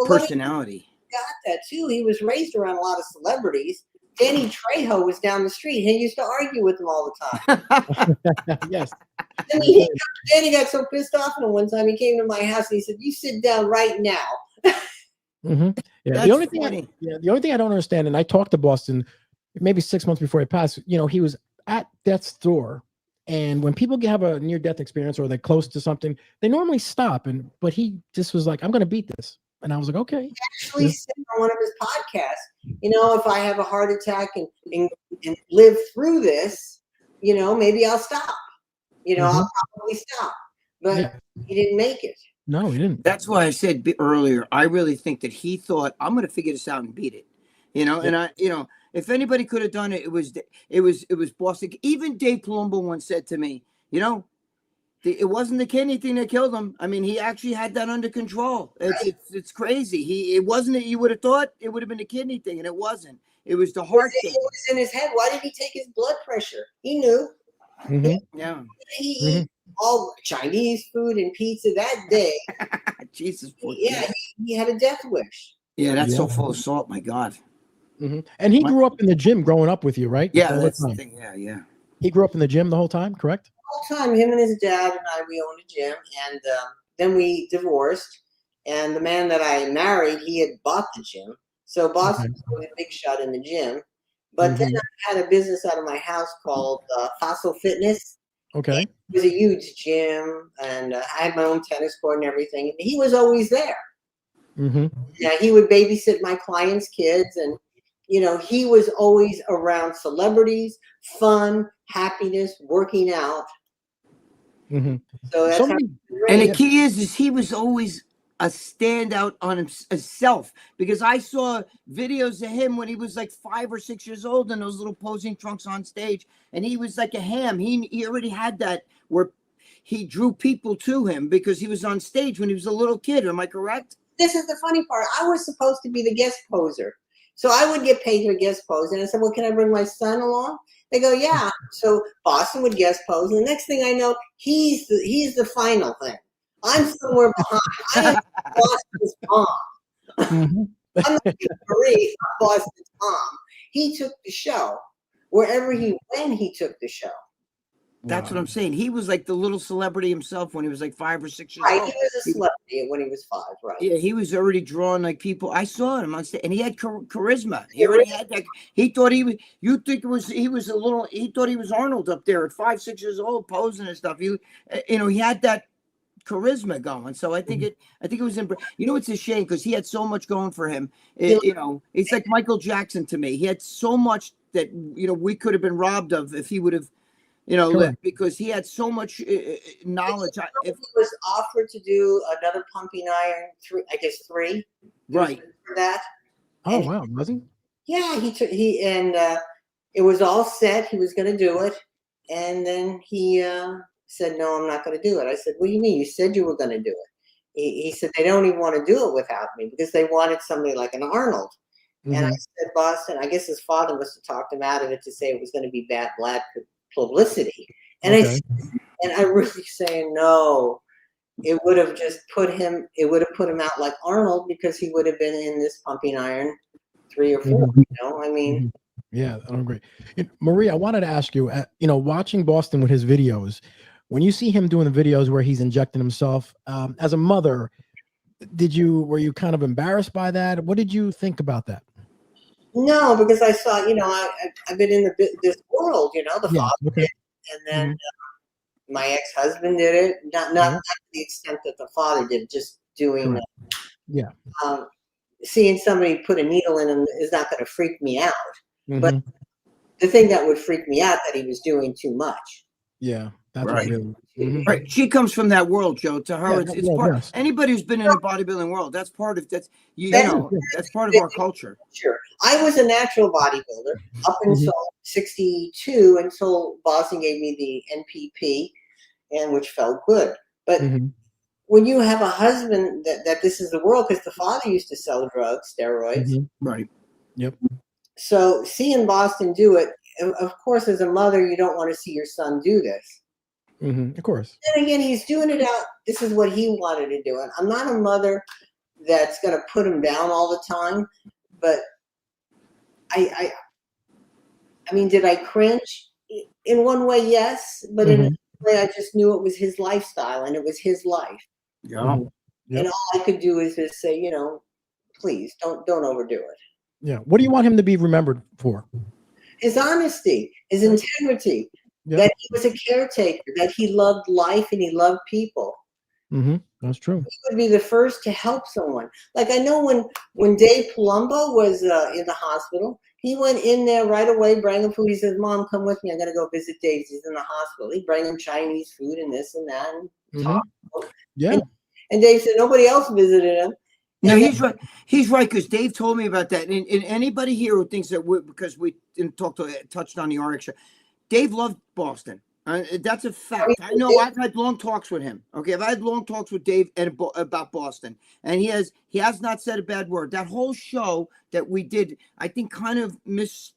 personality. Got that too. He was raised around a lot of celebrities. Danny Trejo was down the street. He used to argue with him all the time. Yes. And Danny got so pissed off at him one time. He came to my house and he said, "You sit down right now." Yeah. The only thing I don't understand, and I talked to Boston maybe 6 months before he passed. He was at death's door, and when people have a near-death experience or they're close to something, they normally stop. But he just was like, "I'm going to beat this." And I was like, okay. He actually said on one of his podcasts, if I have a heart attack and live through this, maybe I'll stop. I'll probably stop. But he didn't make it. No, he didn't. That's why I said earlier, I really think that he thought, I'm going to figure this out and beat it. And if anybody could have done it, it was Boston. Even Dave Palumbo once said to me, it wasn't the kidney thing that killed him. I mean, he actually had that under control. It's crazy. It wasn't that you would have thought it would have been the kidney thing, and it wasn't. It was the heart thing. It was in his head. Why did he take his blood pressure? He knew. He ate all Chinese food and pizza that day. Jesus. He had a death wish. Yeah, that's so full of salt. My God. And he grew up in the gym growing up with you, right? Yeah, that's the thing. Yeah. He grew up in the gym the whole time, correct? The whole time, him and his dad and I, we owned a gym, and then we divorced. And the man that I married, he had bought the gym, so Boston was a big shot in the gym. But then I had a business out of my house called Fossil Fitness. Okay, it was a huge gym, and I had my own tennis court and everything. And he was always there. Yeah, he would babysit my clients' kids, and he was always around celebrities, fun, happiness, working out. Mhm. So that's So how many, he was And the raised. key is he was always a standout on himself, because I saw videos of him when he was like 5 or 6 years old in those little posing trunks on stage, and he was like a ham. He already had that where he drew people to him because he was on stage when he was a little kid. Am I correct? This is the funny part. I was supposed to be the guest poser. So I would get paid to guest pose. And I said, well, can I bring my son along? They go, yeah. So Boston would guest pose. And the next thing I know, he's the final thing. I'm somewhere behind. I am Boston's mom. Mhm. I'm not even Marie, I'm Boston's mom. He took the show. Wherever he went, he took the show. That's what Wow. I'm saying. He was like the little celebrity himself when he was like 5 or 6 years Right. old. He was a celebrity when he was 5, right? Yeah, he was already drawing like people. I saw him on stage, and he had charisma. He already had that. He thought he was. You think it was? He was a little. He thought he was Arnold up there at 5, 6 years old, posing and stuff. He had that charisma going. So I think it. I think it was. It's a shame because he had so much going for him. It's like Michael Jackson to me. He had so much that we could have been robbed of if he would have. Correct. Because he had so much knowledge. He was offered to do another pumping iron, 3. Right. For that. Oh, And wow. Was he? yeah, it was all set. He was going to do it. And then he said, no, I'm not going to do it. I said, what do you mean? You said you were going to do it. He said, they don't even want to do it without me because they wanted somebody like an Arnold. And I said, Boston, I guess his father must have talked him out of it to say it was going to be bad publicity. And Okay. I really saying, no, it would have just put him out like Arnold because he would have been in this pumping iron 3 or 4, I mean. Yeah, great. Marie, I wanted to ask you, watching Boston with his videos, when you see him doing the videos where he's injecting himself, as a mother, were you kind of embarrassed by that? What did you think about that? No, because I saw, I've been in this world, the father did, and then my ex-husband did it. Not to the extent that the father did, just doing. Seeing somebody put a needle in him is not going to freak me out. But the thing that would freak me out that he was doing too much. Yeah, that's right. Really. Right. She comes from that world, Joe. To her, it's part. Yes. Anybody who's been in the bodybuilding world, that's part of that's that's part of our culture. Sure. I was a natural bodybuilder up until 62, until Boston gave me the NPP, and which felt good. But when you have a husband that this is the world, because the father used to sell drugs, steroids. Right. Yep. So seeing Boston do it, of course, as a mother, you don't want to see your son do this. Of course. And again, he's doing it out. This is what he wanted to do. And I'm not a mother that's going to put him down all the time. But I mean, did I cringe? In one way, yes. But in another way, I just knew it was his lifestyle and it was his life. Yeah. And all I could do is just say, please don't overdo it. Yeah. What do you want him to be remembered for? His honesty, his integrity, that he was a caretaker, that he loved life and he loved people. That's true. He would be the first to help someone. Like I know when Dave Palumbo was in the hospital, he went in there right away, bring him food. He said, Mom, come with me. I'm going to go visit Dave. He's in the hospital. He'd bring him Chinese food and this and that. And talk. Yeah. And Dave said nobody else visited him. No, he's right. He's right, because Dave told me about that. And anybody here who thinks that because we didn't touched on the RX show, Dave loved Boston. That's a fact. I know. I've had long talks with him. Okay, I've had long talks with Dave about Boston, and he has not said a bad word. That whole show that we did, I think, kind of was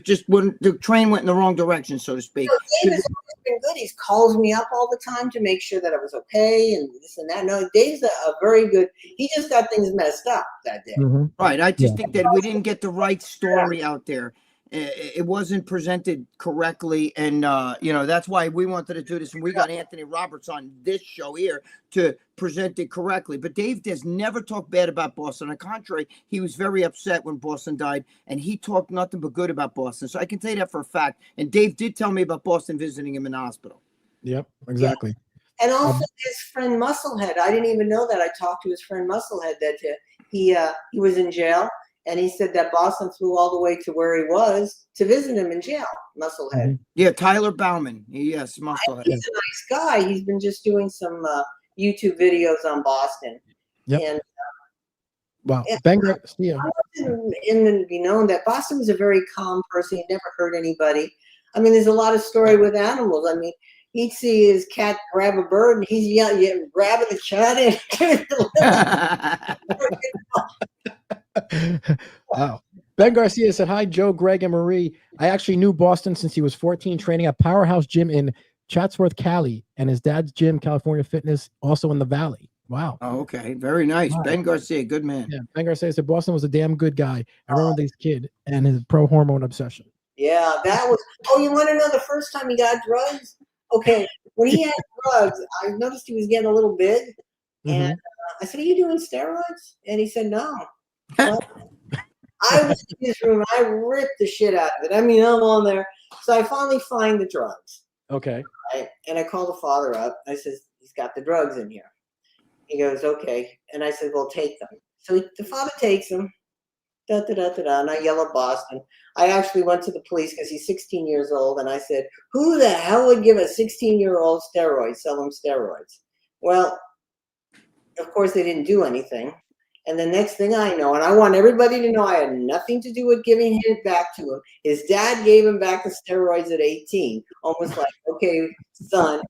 just when the train went in the wrong direction, so to speak. Dave has always been good. He calls me up all the time to make sure that I was okay and this and that. No, Dave's a very good. He just got things messed up that day. Right. I just think that we didn't get the right story out there. It wasn't presented correctly, and that's why we wanted to do this, and we got Anthony Roberts on this show here to present it correctly. But Dave has never talked bad about Boston. On the contrary, he was very upset when Boston died, and he talked nothing but good about Boston. So I can tell you that for a fact. And Dave did tell me about Boston visiting him in the hospital. Yep, exactly. And also his friend Musclehead. I didn't even know that. I talked to his friend Musclehead that he was in jail. And he said that Boston flew all the way to where he was to visit him in jail, Musclehead. Yeah, Tyler Bauman. Yes, Musclehead. He's a nice guy. He's been just doing some YouTube videos on Boston. Yep. And Wow. Yeah. Ben Garcia. I want to be known that Boston was a very calm person. He never hurt anybody. I mean, there's a lot of story with animals. I mean, he'd see his cat grab a bird and he's yelling, grabbing the cat and Wow. Ben Garcia said, "Hi, Joe, Greg, and Marie. I actually knew Boston since he was 14, training at Powerhouse Gym in Chatsworth, Cali, and his dad's gym, California Fitness, also in the Valley." Wow. Oh, okay. Very nice. Wow. Ben Garcia, good man. Yeah. Ben Garcia said Boston was a damn good guy. I remember this kid and his pro-hormone obsession. Yeah, that was. Oh, you want to know the first time he got drugs? Okay, when he had drugs, I noticed he was getting a little big, and I said, "Are you doing steroids?" And he said, "No." Well, I was in his room. I ripped the shit out of it. I mean, I'm on there. So I finally find the drugs. Okay. Right? And I call the father up. I says, "He's got the drugs in here." He goes, "Okay." And I said, "Well, take them." So the father takes them. Da, da, da, da, da, and I yell at Boston. I actually went to the police because he's 16 years old, and I said, "Who the hell would give a 16-year-old steroids, sell him steroids?" Well, of course, they didn't do anything. And the next thing I know, and I want everybody to know I had nothing to do with giving it back to him. His dad gave him back the steroids at 18, almost like, "Okay, son,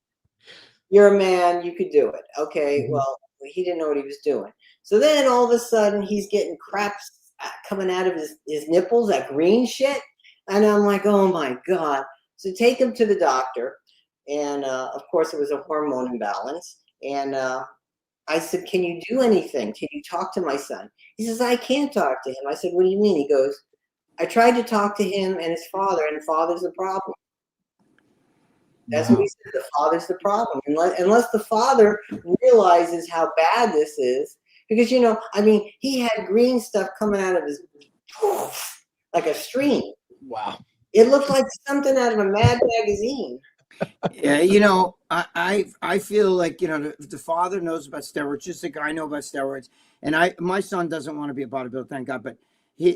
you're a man, you could do it." Okay, well, he didn't know what he was doing. So then all of a sudden, he's getting crap coming out of his nipples, that green shit. And I'm like, oh my God. So take him to the doctor. And of course, it was a hormone imbalance. And I said, "Can you do anything? Can you talk to my son?" He says, "I can't talk to him." I said, "What do you mean?" He goes, "I tried to talk to him and his father, and father's the problem." That's what he said. The father's the problem. Unless the father realizes how bad this is. Because, I mean, he had green stuff coming out of his, like a stream. Wow. It looked like something out of a Mad magazine. Yeah, I feel like, the father knows about steroids, just like I know about steroids. And my son doesn't want to be a bodybuilder, thank God. But he,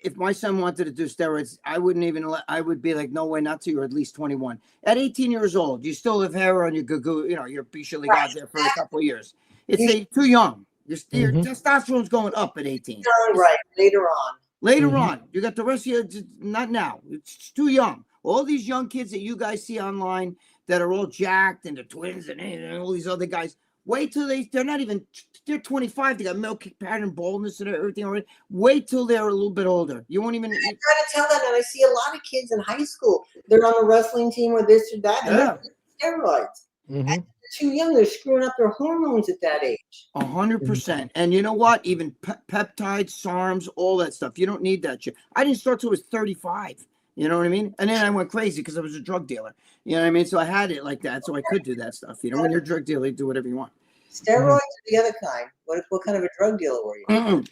if my son wanted to do steroids, I would be like, no way, not till you're at least 21. At 18 years old, you still have hair on your goo, you're officially got there for a couple of years. It's too young. Your testosterone's going up at 18. Right, later on. Later on, you got the rest of you, not now. It's too young. All these young kids that you guys see online that are all jacked and the twins and all these other guys, wait till they're 25. They got milk pattern baldness and everything already. Wait till they're a little bit older. You won't even. I try to tell them, and I see a lot of kids in high school. They're on a wrestling team or this or that. And they're steroids. And they're too young. They're screwing up their hormones at that age. 100%. And you know what? Even peptides, SARMs, all that stuff. You don't need that shit. I didn't start till I was 35. You know what I mean? And then I went crazy because I was a drug dealer. You know what I mean? So I had it like that. So I could do that stuff. When you're a drug dealer, you do whatever you want. Steroids are the other kind. What kind of a drug dealer were you?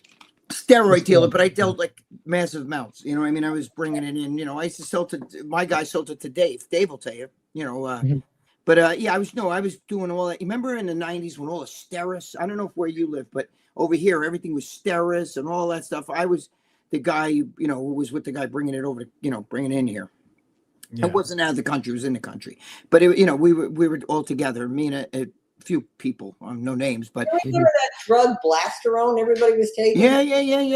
Steroid dealer, but I dealt like massive amounts. You know what I mean? I was bringing it in. I used to sell to my guy, sold it to Dave. Dave will tell you. But I was doing all that. You remember in the 90s when all the Steris, I don't know where you live, but over here everything was Steris and all that stuff. I was the guy, who was with the guy bringing it over to, bringing it in here. Yeah. It wasn't out of the country; it was in the country. But we were all together. Me and a few people, no names, but remember that drug Blasterone everybody was taking? Yeah.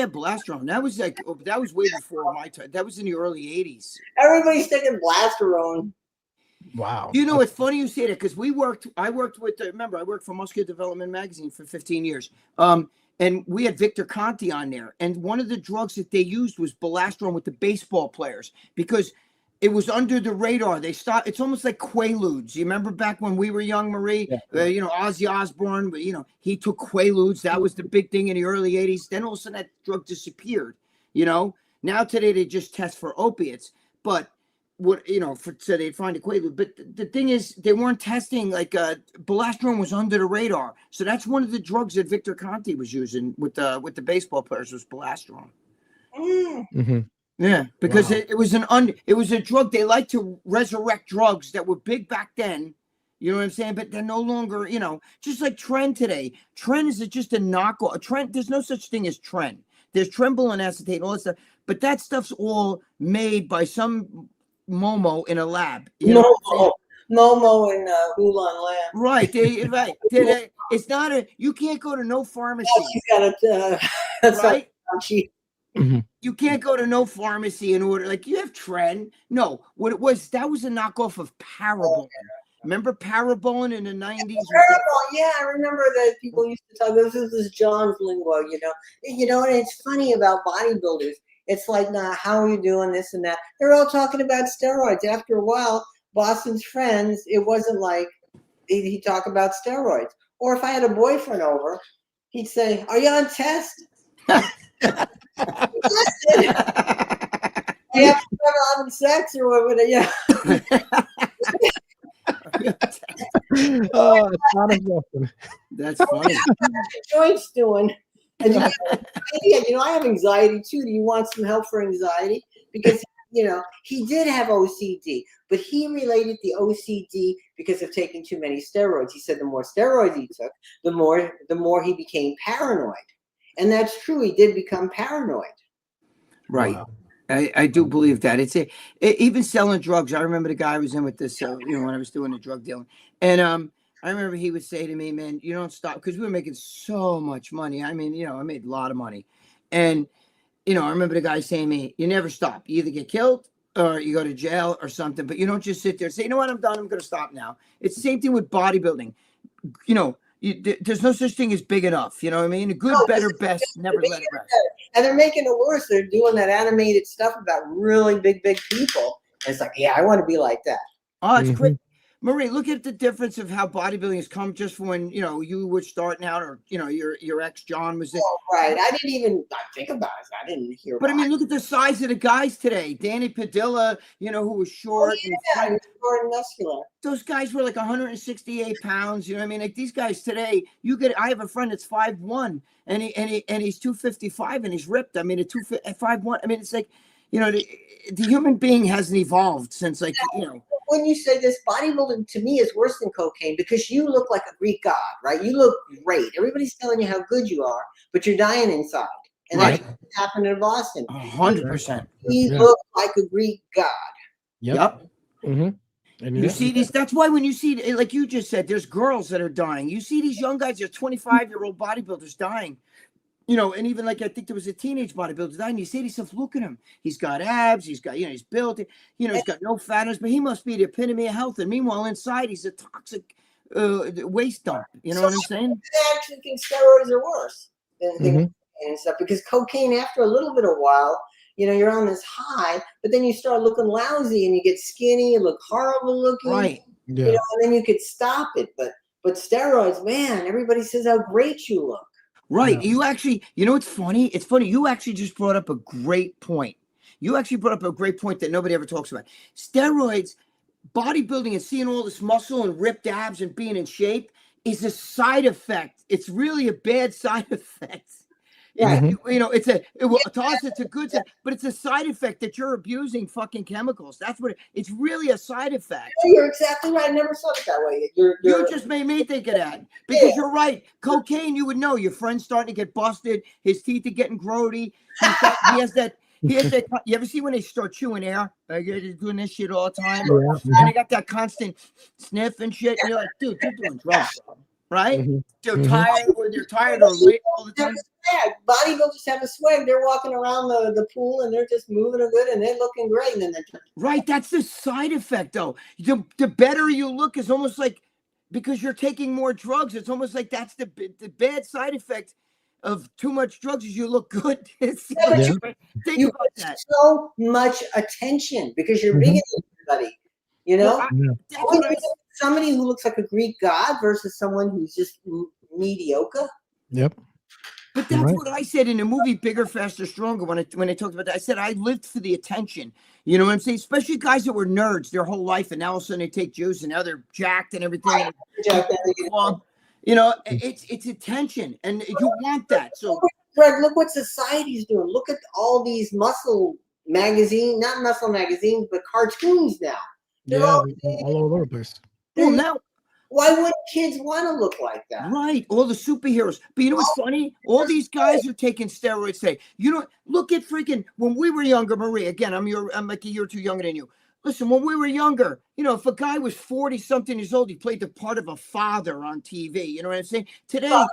Blasterone. That was way before my time. That was in the early 80s. Everybody's taking Blasterone. Wow. It's funny you say that because I worked for Muscular Development Magazine for 15 years. And we had Victor Conti on there. And one of the drugs that they used was Blasterone with the baseball players because it was under the radar. It's almost like Quaaludes. You remember back when we were young, Marie? Yeah. Ozzy Osbourne, he took Quaaludes. That was the big thing in the early 80s. Then all of a sudden that drug disappeared, Now today they just test for opiates. But so they'd find a Quaalude. But the thing is, they weren't testing Blasterone was under the radar. So that's one of the drugs that Victor Conti was using with the baseball players was Blasterone. Mm-hmm. Yeah, because it was a drug. They like to resurrect drugs that were big back then. You know what I'm saying? But they're no longer, just like Tren today. Tren is just a knockoff. Tren, there's no such thing as Tren. There's trenbolone acetate, all that stuff, but that stuff's all made by some Momo in a lab. You know what I'm saying? Momo and Hulan Lamb. Right. It's not you can't go to no pharmacy. Oh, she's got a that's right? she. You can't go to no pharmacy and order, like, you have Tren. No, what it was, that was a knockoff of Parabol. Remember Parabol in the 90s? Parabol, yeah, I remember that people used to talk. This is John's lingo, and it's funny about bodybuilders. It's like, nah, how are you doing this and that? They're all talking about steroids. After a while, Boston's friends, it wasn't like he'd talk about steroids. Or if I had a boyfriend over, he'd say, "Are you on test?" Listen, you have to having sex or whatever. Yeah. Oh, it's not a Boston. That's funny. Joint's doing. And I have anxiety too. Do you want some help for anxiety? Because he did have OCD, but he related the OCD because of taking too many steroids. He said the more steroids he took, the more he became paranoid. And that's true. He did become paranoid. Right. Wow. I do believe that. Even selling drugs. I remember the guy I was in with this, when I was doing the drug dealing. And I remember he would say to me, "Man, you don't stop," because we were making so much money. I mean, I made a lot of money. And, I remember the guy saying to me, "You never stop. You either get killed or you go to jail or something, but you don't just sit there and say, you know what, I'm done. I'm going to stop now." It's the same thing with bodybuilding. There's no such thing as big enough. You know what I mean? A good, better, best, never let it rest. And they're making it worse. They're doing that animated stuff about really big people. And it's like, yeah, I want to be like that. Oh, it's quick. Marie, look at the difference of how bodybuilding has come just from when, you were starting out, or, your ex John was there. Oh, right. I didn't even think about it. I didn't hear But about I mean, look at the size of the guys today. Danny Padilla, who was short. short and muscular. Those guys were like 168 pounds. You know what I mean? Like these guys today, I have a friend that's 5'1", and he's 255 and he's ripped. I mean, 5'1". I mean, it's like, the human being hasn't evolved since, like, When you say this, bodybuilding to me is worse than cocaine because you look like a Greek god, right? You look great. Everybody's telling you how good you are, but you're dying inside. And that's what happened in Boston. 100%. He looked like a Greek god. Yep. Mm-hmm. And you see these, that's why when you see, like you just said, there's girls that are dying. You see these young guys, there's 25-year-old bodybuilders dying. And even like, I think there was a teenage bodybuilder dying. You say to yourself, look at him. He's got abs. He's got, he's built. He's got no fatness, but he must be the epitome of health. And meanwhile, inside, he's a toxic waste dump. You know what I'm saying? I actually think steroids are worse than cocaine and stuff because cocaine, after a little bit of while, you're on this high, but then you start looking lousy and you get skinny, you look horrible looking. Right. Yeah. And then you could stop it. But steroids, man, everybody says how great you look. Right. Yeah. You actually, it's funny. It's funny. You actually just brought up a great point. You actually brought up a great point that nobody ever talks about. Steroids, bodybuilding, and seeing all this muscle and ripped abs and being in shape is a side effect. It's really a bad side effect. Yeah. To us, it's a good side, but it's a side effect that you're abusing fucking chemicals. That's what it's really a side effect. You're exactly right. I never saw it that way. You just made me think of that because you're right. Cocaine, you would know. Your friend's starting to get busted. His teeth are getting grody. He has that. You ever see when they start chewing air? Like they're doing this shit all the time, and they got that constant sniff and shit. And you're like, dude, you're doing drugs, bro. Right? They're tired, or they're tired or late all the time. Bodybuilders have a swag. They're walking around the pool and they're just moving good and they're looking great. And then right, that's the side effect, though. The better you look is almost like because you're taking more drugs. It's almost like that's the bad side effect of too much drugs. Is you look good. Think you about get that. so much attention because you're bigger than everybody. Somebody who looks like a Greek god versus someone who's just mediocre. Yep. But that's what I said in the movie Bigger, Faster, Stronger when I talked about that. I said I lived for the attention. You know what I'm saying? Especially guys that were nerds their whole life, and now all of a sudden they take juice and now they're jacked and everything. Right. It's attention, and you want that. So, Greg, look what society's doing. Look at all these muscle magazines, not muscle magazines, but cartoons now. They're all over the place. well, now Why would kids want to look like that? Right, all the superheroes. But you know what's funny? All these guys are taking steroids today. You know, look at freaking when we were younger, Marie. Again, I'm like a year or two younger than you. Listen, when we were younger, you know, if a guy was 40 something years old, he played the part of a father on TV. You know what I'm saying? Today,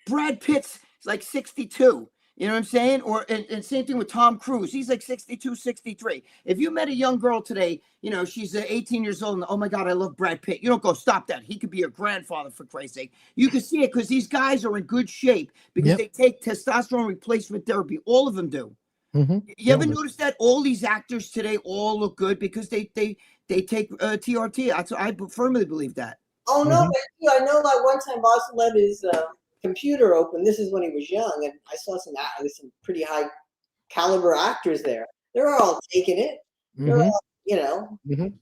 Brad Pitt's like 62. You know what I'm saying? Or and same thing with Tom Cruise. He's like 62, 63. If you met a young girl today, you know, she's 18 years old and, oh my God, I love Brad Pitt. You don't go, stop that. He could be your grandfather, for Christ's sake. You can see it because these guys are in good shape because they take testosterone replacement therapy. All of them do. You ever notice that all these actors today all look good because they take TRT? I firmly believe that. Oh no, I know. Like one time, Boston let his computer open. This is when he was young, and I saw some pretty high caliber actors there. They're all taking it. They're all, you know.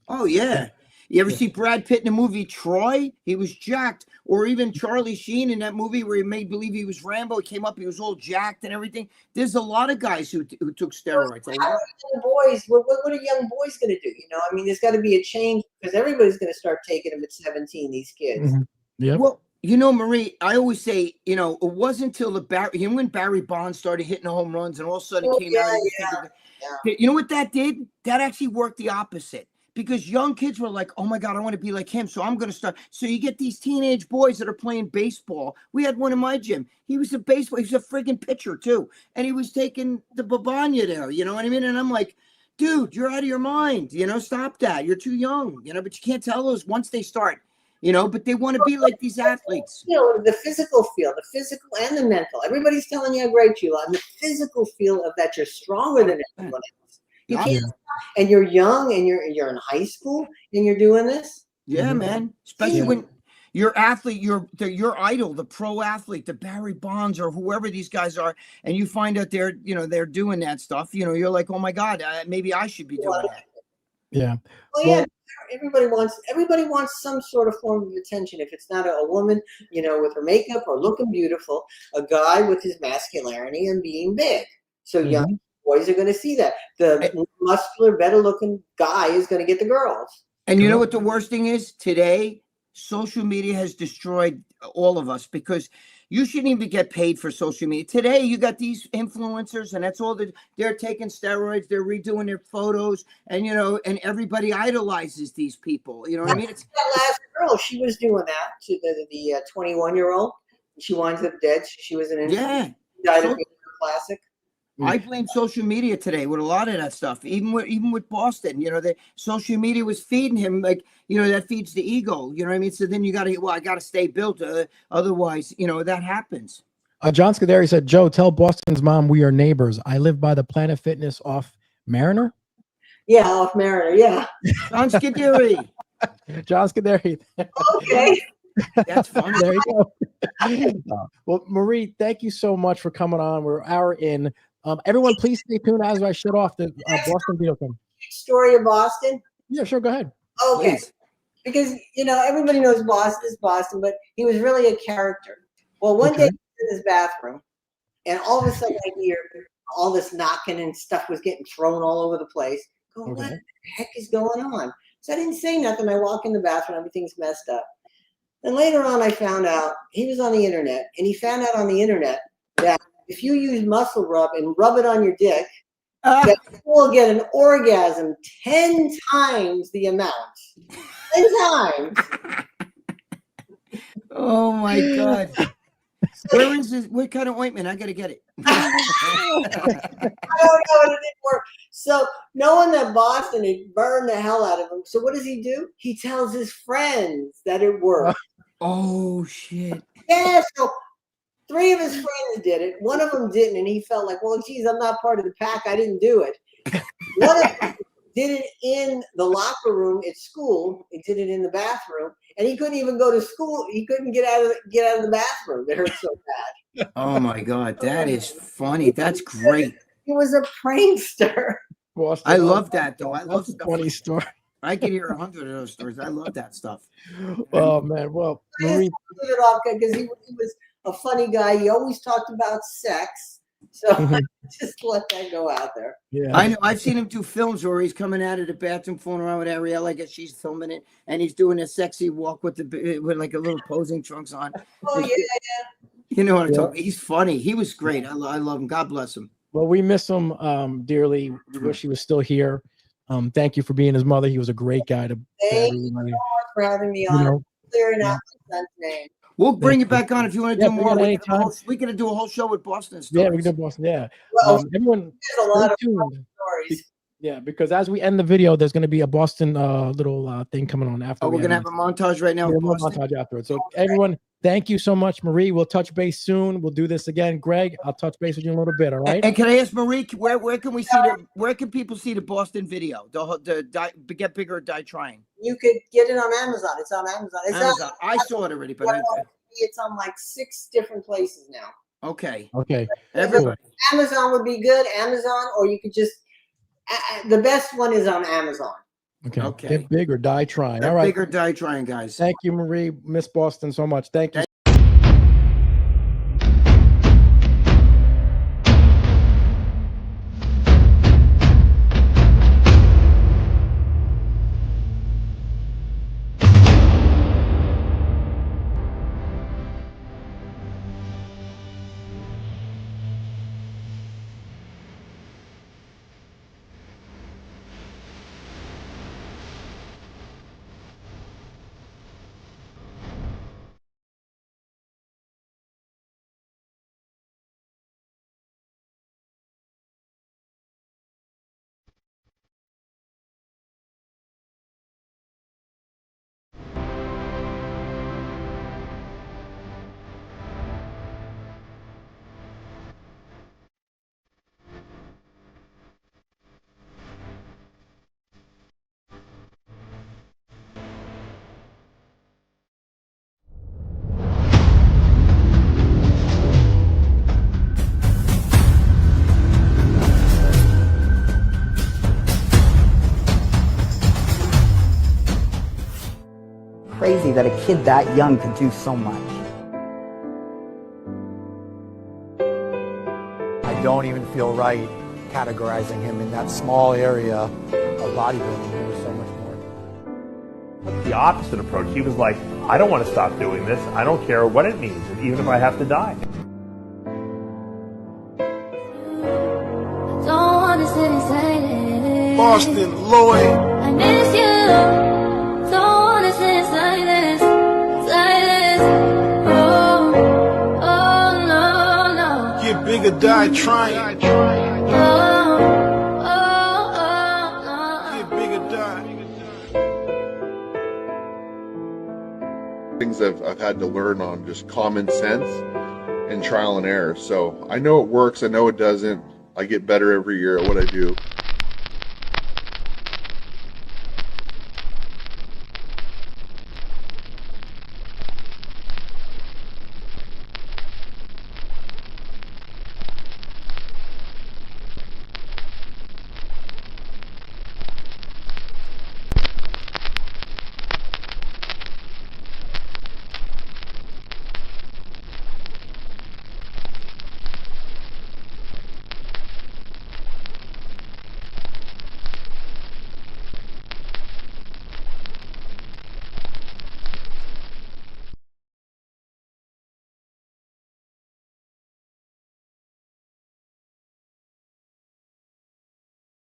Oh yeah. You ever see Brad Pitt in the movie Troy? He was jacked. Or even Charlie Sheen in that movie where he made believe he was Rambo. He came up, he was all jacked and everything. There's a lot of guys who took steroids. Boys, what are young boys going to do? You know, I mean, there's got to be a change because everybody's going to start taking them at 17. These kids. Well, you know, Marie, I always say, you know, it wasn't until when Barry Bonds started hitting the home runs and all of a sudden came out. You know what that did? That actually worked the opposite. Because young kids were like, oh my God, I want to be like him. So I'm going to start. So you get these teenage boys that are playing baseball. We had one in my gym. He was a friggin' pitcher too. And he was taking the babanya there. You know what I mean? And I'm like, dude, you're out of your mind. You know, stop that. You're too young. You know, but you can't tell those once they start, you know, but they want to be like these athletes. You know, the physical feel, the physical and the mental. Everybody's telling you how great you are. And the physical feel of that you're stronger than everyone else. You can't, and you're young, and you're in high school, and you're doing this. Yeah, man. Especially when your athlete, your idol, the pro athlete, the Barry Bonds or whoever these guys are, and you find out they're doing that stuff. You know, you're like, oh my God, maybe I should be doing that. Yeah. Well, everybody wants some sort of form of attention. If it's not a woman, you know, with her makeup or looking beautiful, a guy with his masculinity and being big. So young boys are going to see that. The muscular, better-looking guy is going to get the girls. And you know what the worst thing is? Today, social media has destroyed all of us because you shouldn't even get paid for social media. Today, you got these influencers, and that's all they're taking steroids, they're redoing their photos, and you know, and everybody idolizes these people. You know what I mean? That last girl, she was doing that to the 21-year-old. She winds up dead. She was an infant. Died of classic. I blame social media today with a lot of that stuff. Even with Boston, you know, the social media was feeding him, like, you know, that feeds the ego. You know what I mean? So then I got to stay built. Otherwise, you know, that happens. John Scuderi said, Joe, tell Boston's mom we are neighbors. I live by the Planet Fitness off Mariner. Yeah, off Mariner. Yeah. John Scuderi. John Scuderi. Okay. That's fun. There you go. Well, Marie, thank you so much for coming on. We're an hour in. Everyone, please stay tuned as I shut off the Boston video cam. Story of Boston? Yeah, sure. Go ahead. Okay. Please. Because, you know, everybody knows Boston is Boston, but he was really a character. Well, one day he was in his bathroom, and all of a sudden I hear all this knocking and stuff was getting thrown all over the place. What the heck is going on? So I didn't say nothing. I walk in the bathroom. Everything's messed up. And later on, I found out he was on the internet, and he found out on the internet that if you use muscle rub and rub it on your dick, that you will get an orgasm 10 times the amount. 10 times. Oh my God. Where is this? What kind of ointment? I got to get it. I don't know, it didn't work. So knowing that Boston, it burned the hell out of him. So what does he do? He tells his friends that it worked. Oh, shit. Yeah, so 3 of his friends did it. One of them didn't, and he felt like, well, geez, I'm not part of the pack. I didn't do it. One of them did it in the locker room at school. He did it in the bathroom, and he couldn't even go to school. He couldn't get out of the bathroom. It hurt so bad. Oh my God, that is funny. That's great. He was a prankster. Boston, I love that though. I love a funny story. I could hear 100 of those stories. I love that stuff. Oh man, well, I just Marie, leave it off because he was a funny guy. He always talked about sex. So Mhm. I just let that go out there. Yeah. I know. I've seen him do films where he's coming out of the bathroom, fooling around with Ariel. I guess she's filming it, and he's doing a sexy walk with with like a little posing trunks on. Oh It's- yeah. You know what I'm Yeah. talking. He's funny. He was great. I love him. God bless him. Well, we miss him dearly. We wish he was still here. Thank you for being his mother. He was a great guy to Thank you everybody. so much for having me You on. know, Clearing yeah. out my son's name. We'll bring Thank you you. back on if you want to Yeah, do bring more. it We're anytime. gonna do a whole show with Boston Yeah, stories. we can do Boston. Yeah. Well, Everyone, there's a lot stay of tuned. stories. Yeah, because as we end the video, there's going to be a Boston little thing coming on after. Oh, we're we gonna end have a this. montage right now Yeah, with we'll Boston. montage afterwards. So everyone, thank you so much, Marie. We'll touch base soon. We'll do this again. Greg, I'll touch base with you in a little bit. All right. And can I ask Marie, where can we see where can people see the Boston video? Get bigger or die trying. You could get it on Amazon. It's on Amazon. It's Amazon. I saw it already, but it's on like 6 different places now. okay. Okay. Everybody. Amazon would be good. Amazon, or you could just the best one is on Amazon. Okay. Okay. Get big or die trying. Get All right. big or die trying, guys. Thank you, Marie. Miss Boston so much. Thank you. Crazy that a kid that young could do so much. I don't even feel right categorizing him in that small area of bodybuilding. There was so much more. The opposite approach. He was like, I don't want to stop doing this. I don't care what it means, even if I have to die. Don't wanna sit and say this. Bostin Loyd. I miss you. Don't wanna sit and say this. Say this. Oh, oh no, no. Get big or die trying. Oh, oh, oh, no. Get big or die. Things I've had to learn on just common sense and trial and error. So I know it works. I know it doesn't. I get better every year at what I do.